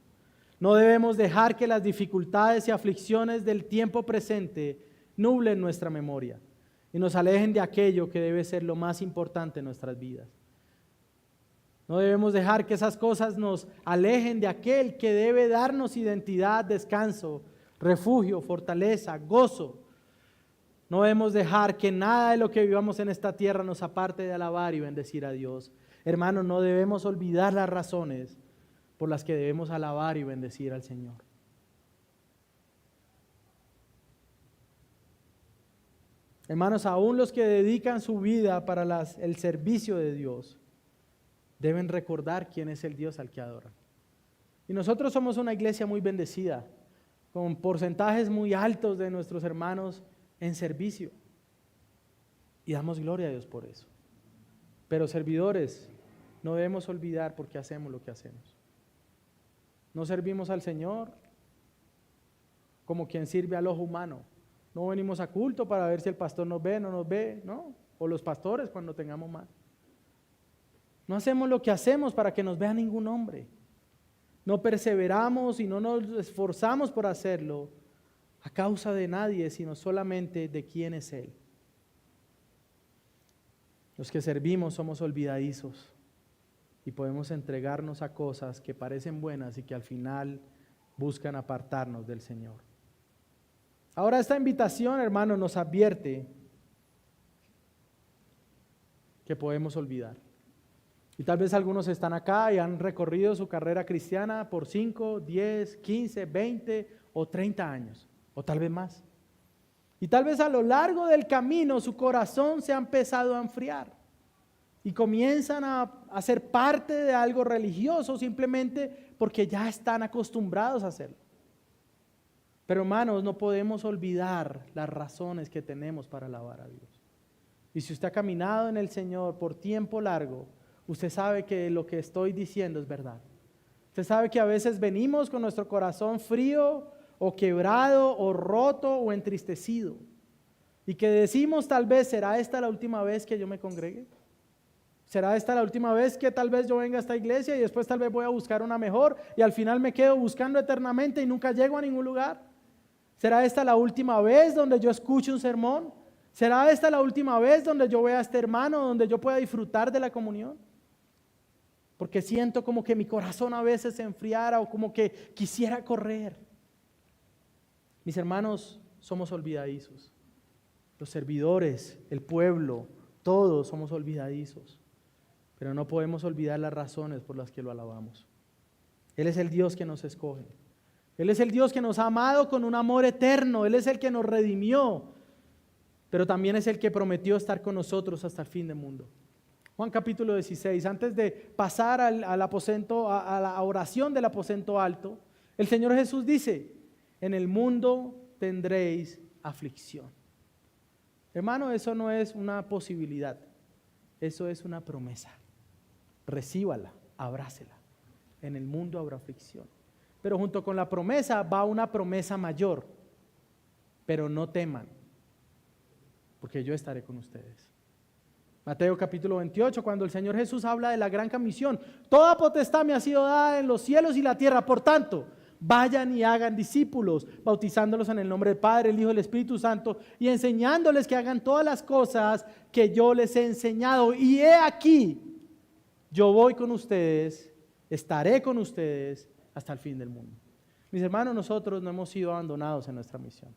A: No debemos dejar que las dificultades y aflicciones del tiempo presente nublen nuestra memoria y nos alejen de aquello que debe ser lo más importante en nuestras vidas. No debemos dejar que esas cosas nos alejen de aquel que debe darnos identidad, descanso, refugio, fortaleza, gozo. No debemos dejar que nada de lo que vivamos en esta tierra nos aparte de alabar y bendecir a Dios. Hermanos, no debemos olvidar las razones por las que debemos alabar y bendecir al Señor. Hermanos, aún los que dedican su vida para el servicio de Dios, deben recordar quién es el Dios al que adoran. Y nosotros somos una iglesia muy bendecida, con porcentajes muy altos de nuestros hermanos en servicio. Y damos gloria a Dios por eso. Pero servidores, no debemos olvidar por qué hacemos lo que hacemos. No servimos al Señor como quien sirve al ojo humano. No venimos a culto para ver si el pastor nos ve, no nos ve, ¿no? O los pastores cuando tengamos más. No hacemos lo que hacemos para que nos vea ningún hombre. No perseveramos y no nos esforzamos por hacerlo a causa de nadie, sino solamente de quién es Él. Los que servimos somos olvidadizos y podemos entregarnos a cosas que parecen buenas y que al final buscan apartarnos del Señor. Ahora esta invitación, hermano, nos advierte que podemos olvidar. Y tal vez algunos están acá y han recorrido su carrera cristiana por 5, 10, 15, 20 o 30 años, o tal vez más. Y tal vez a lo largo del camino su corazón se ha empezado a enfriar y comienzan a ser parte de algo religioso simplemente porque ya están acostumbrados a hacerlo. Pero hermanos, no podemos olvidar las razones que tenemos para alabar a Dios. Y si usted ha caminado en el Señor por tiempo largo, usted sabe que lo que estoy diciendo es verdad. Usted sabe que a veces venimos con nuestro corazón frío o quebrado o roto o entristecido. Y que decimos tal vez, ¿será esta la última vez que yo me congregue? ¿Será esta la última vez que tal vez yo venga a esta iglesia y después tal vez voy a buscar una mejor y al final me quedo buscando eternamente y nunca llego a ningún lugar? ¿Será esta la última vez donde yo escuche un sermón? ¿Será esta la última vez donde yo vea a este hermano, donde yo pueda disfrutar de la comunión? Porque siento como que mi corazón a veces se enfriara o como que quisiera correr. Mis hermanos, somos olvidadizos. Los servidores, el pueblo, todos somos olvidadizos. Pero no podemos olvidar las razones por las que lo alabamos. Él es el Dios que nos escoge. Él es el Dios que nos ha amado con un amor eterno. Él es el que nos redimió. Pero también es el que prometió estar con nosotros hasta el fin del mundo. Juan capítulo 16, antes de pasar al aposento, a la oración del aposento alto, el Señor Jesús dice, en el mundo tendréis aflicción. Hermano, eso no es una posibilidad, eso es una promesa. Recíbala, abrácela. En el mundo habrá aflicción. Pero junto con la promesa va una promesa mayor. Pero no teman, porque yo estaré con ustedes. Mateo capítulo 28, cuando el Señor Jesús habla de la gran comisión. Toda potestad me ha sido dada en los cielos y la tierra. Por tanto, vayan y hagan discípulos, bautizándolos en el nombre del Padre, el Hijo y el Espíritu Santo, y enseñándoles que hagan todas las cosas que yo les he enseñado. Y he aquí, yo voy con ustedes, estaré con ustedes hasta el fin del mundo. Mis hermanos, nosotros no hemos sido abandonados en nuestra misión.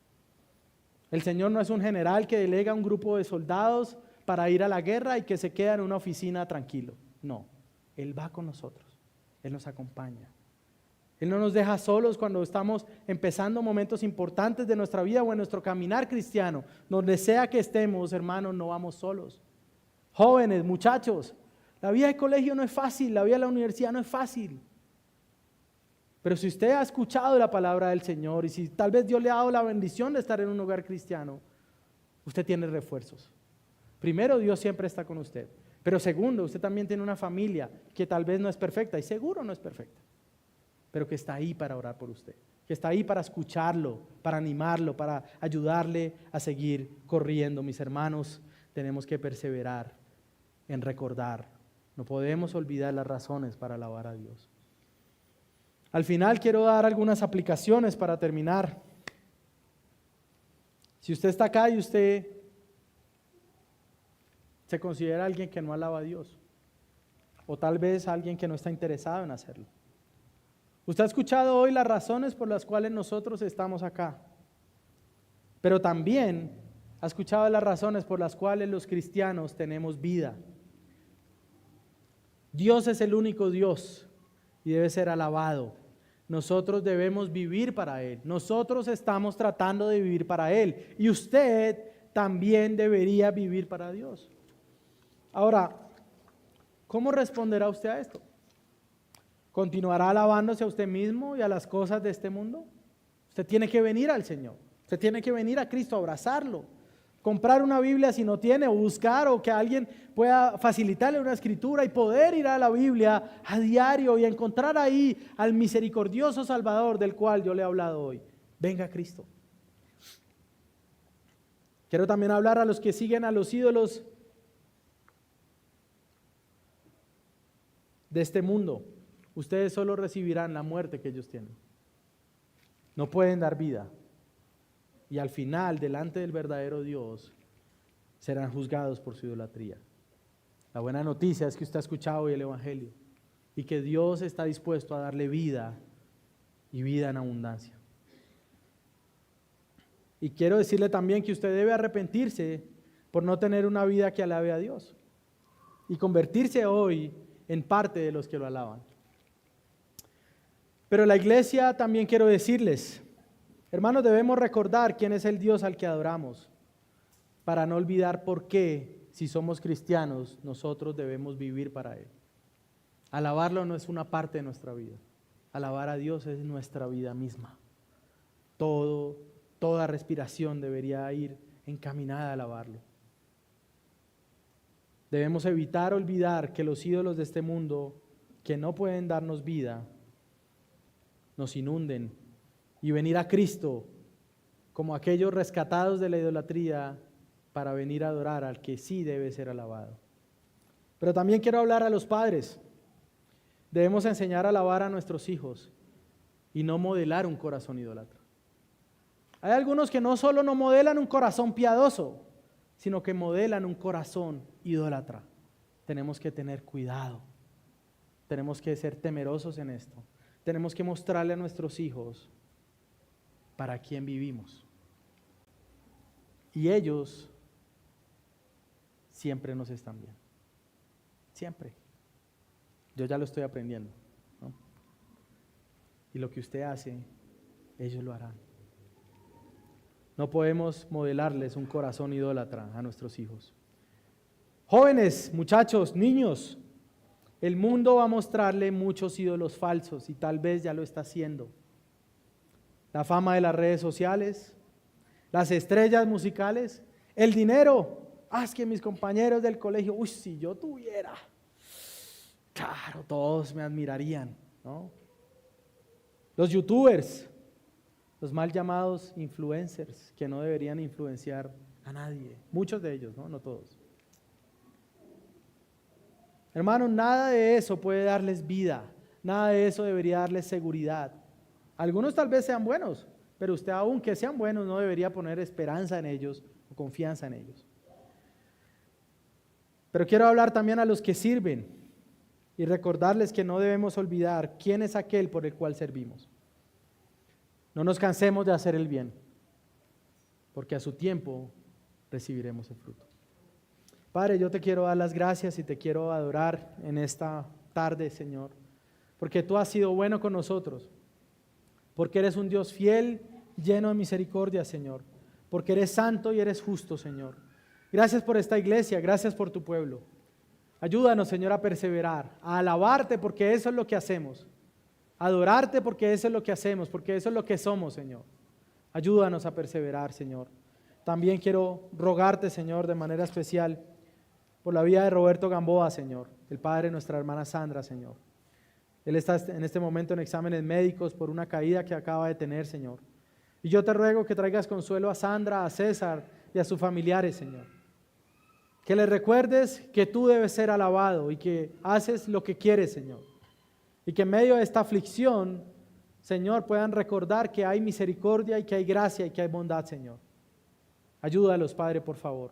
A: El Señor no es un general que delega a un grupo de soldados para ir a la guerra y que se queda en una oficina tranquilo. No, Él va con nosotros, Él nos acompaña. Él no nos deja solos cuando estamos empezando momentos importantes de nuestra vida o en nuestro caminar cristiano. Donde sea que estemos, hermanos, no vamos solos. Jóvenes, muchachos, la vida de colegio no es fácil, la vida de la universidad no es fácil. Pero si usted ha escuchado la palabra del Señor y si tal vez Dios le ha dado la bendición de estar en un hogar cristiano, usted tiene refuerzos. Primero, Dios siempre está con usted. Pero segundo, usted también tiene una familia que tal vez no es perfecta y seguro no es perfecta, pero que está ahí para orar por usted, que está ahí para escucharlo, para animarlo, para ayudarle a seguir corriendo. Mis hermanos, tenemos que perseverar en recordar. No podemos olvidar las razones para alabar a Dios. Al final quiero dar algunas aplicaciones para terminar. Si usted está acá y usted se considera alguien que no alaba a Dios, o tal vez alguien que no está interesado en hacerlo. Usted ha escuchado hoy las razones por las cuales nosotros estamos acá, pero también ha escuchado las razones por las cuales los cristianos tenemos vida. Dios es el único Dios y debe ser alabado. Nosotros debemos vivir para Él. Nosotros estamos tratando de vivir para Él y usted también debería vivir para Dios. Ahora, ¿cómo responderá usted a esto? ¿Continuará alabándose a usted mismo y a las cosas de este mundo? Usted tiene que venir al Señor. Usted tiene que venir a Cristo, abrazarlo. Comprar una Biblia si no tiene, o buscar, o que alguien pueda facilitarle una escritura y poder ir a la Biblia a diario y encontrar ahí al misericordioso Salvador del cual yo le he hablado hoy. Venga a Cristo. Quiero también hablar a los que siguen a los ídolos de este mundo. Ustedes solo recibirán la muerte que ellos tienen. No pueden dar vida. Y al final, delante del verdadero Dios, serán juzgados por su idolatría. La buena noticia es que usted ha escuchado hoy el Evangelio y que Dios está dispuesto a darle vida y vida en abundancia. Y quiero decirle también que usted debe arrepentirse por no tener una vida que alabe a Dios y convertirse hoy en parte de los que lo alaban. Pero la iglesia también quiero decirles, hermanos, debemos recordar quién es el Dios al que adoramos, para no olvidar por qué, si somos cristianos, nosotros debemos vivir para Él. Alabarlo no es una parte de nuestra vida, alabar a Dios es nuestra vida misma. toda respiración debería ir encaminada a alabarlo. Debemos evitar olvidar que los ídolos de este mundo, que no pueden darnos vida, nos inunden, y venir a Cristo como aquellos rescatados de la idolatría para venir a adorar al que sí debe ser alabado. Pero también quiero hablar a los padres. Debemos enseñar a alabar a nuestros hijos y no modelar un corazón idólatra. Hay algunos que no solo no modelan un corazón piadoso, sino que modelan un corazón idólatra. Tenemos que tener cuidado. Tenemos que ser temerosos en esto. Tenemos que mostrarle a nuestros hijos para quién vivimos. Y ellos siempre nos están viendo. Siempre. Yo ya lo estoy aprendiendo, ¿no? Y lo que usted hace, ellos lo harán. No podemos modelarles un corazón idólatra a nuestros hijos. Jóvenes, muchachos, niños, el mundo va a mostrarle muchos ídolos falsos y tal vez ya lo está haciendo. La fama de las redes sociales, las estrellas musicales, el dinero. Es que mis compañeros del colegio, si yo tuviera, claro, todos me admirarían, ¿no? Los youtubers, los mal llamados influencers, que no deberían influenciar a nadie, muchos de ellos, no todos. Hermanos, nada de eso puede darles vida, nada de eso debería darles seguridad. Algunos tal vez sean buenos, pero usted aunque sean buenos no debería poner esperanza en ellos o confianza en ellos. Pero quiero hablar también a los que sirven y recordarles que no debemos olvidar quién es aquel por el cual servimos. No nos cansemos de hacer el bien, porque a su tiempo recibiremos el fruto. Padre, yo te quiero dar las gracias y te quiero adorar en esta tarde, Señor, porque tú has sido bueno con nosotros, porque eres un Dios fiel, lleno de misericordia, Señor, porque eres santo y eres justo, Señor. Gracias por esta iglesia, gracias por tu pueblo. Ayúdanos, Señor, a perseverar, a alabarte porque eso es lo que hacemos, a adorarte porque eso es lo que hacemos, porque eso es lo que somos, Señor. Ayúdanos a perseverar, Señor. También quiero rogarte, Señor, de manera especial por la vida de Roberto Gamboa, Señor, el padre de nuestra hermana Sandra, Señor. Él está en este momento en exámenes médicos por una caída que acaba de tener, Señor. Y yo te ruego que traigas consuelo a Sandra, a César y a sus familiares, Señor. Que les recuerdes que tú debes ser alabado y que haces lo que quieres, Señor. Y que en medio de esta aflicción, Señor, puedan recordar que hay misericordia y que hay gracia y que hay bondad, Señor. Ayúdalos, Padre, por favor.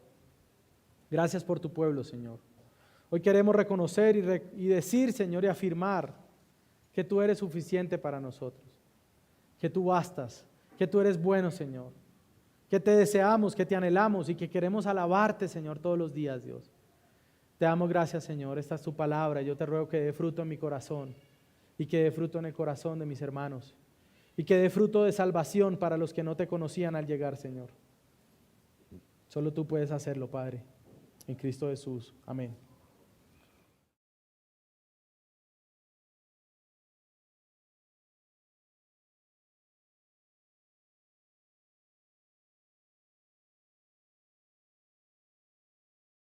A: Gracias por tu pueblo, Señor. Hoy queremos reconocer y decir, Señor, y afirmar que tú eres suficiente para nosotros, que tú bastas, que tú eres bueno, Señor, que te deseamos, que te anhelamos y que queremos alabarte, Señor, todos los días, Dios. Te damos gracias, Señor, esta es tu palabra. Yo te ruego que dé fruto en mi corazón y que dé fruto en el corazón de mis hermanos y que dé fruto de salvación para los que no te conocían al llegar, Señor. Solo tú puedes hacerlo, Padre. En Cristo Jesús. Amén.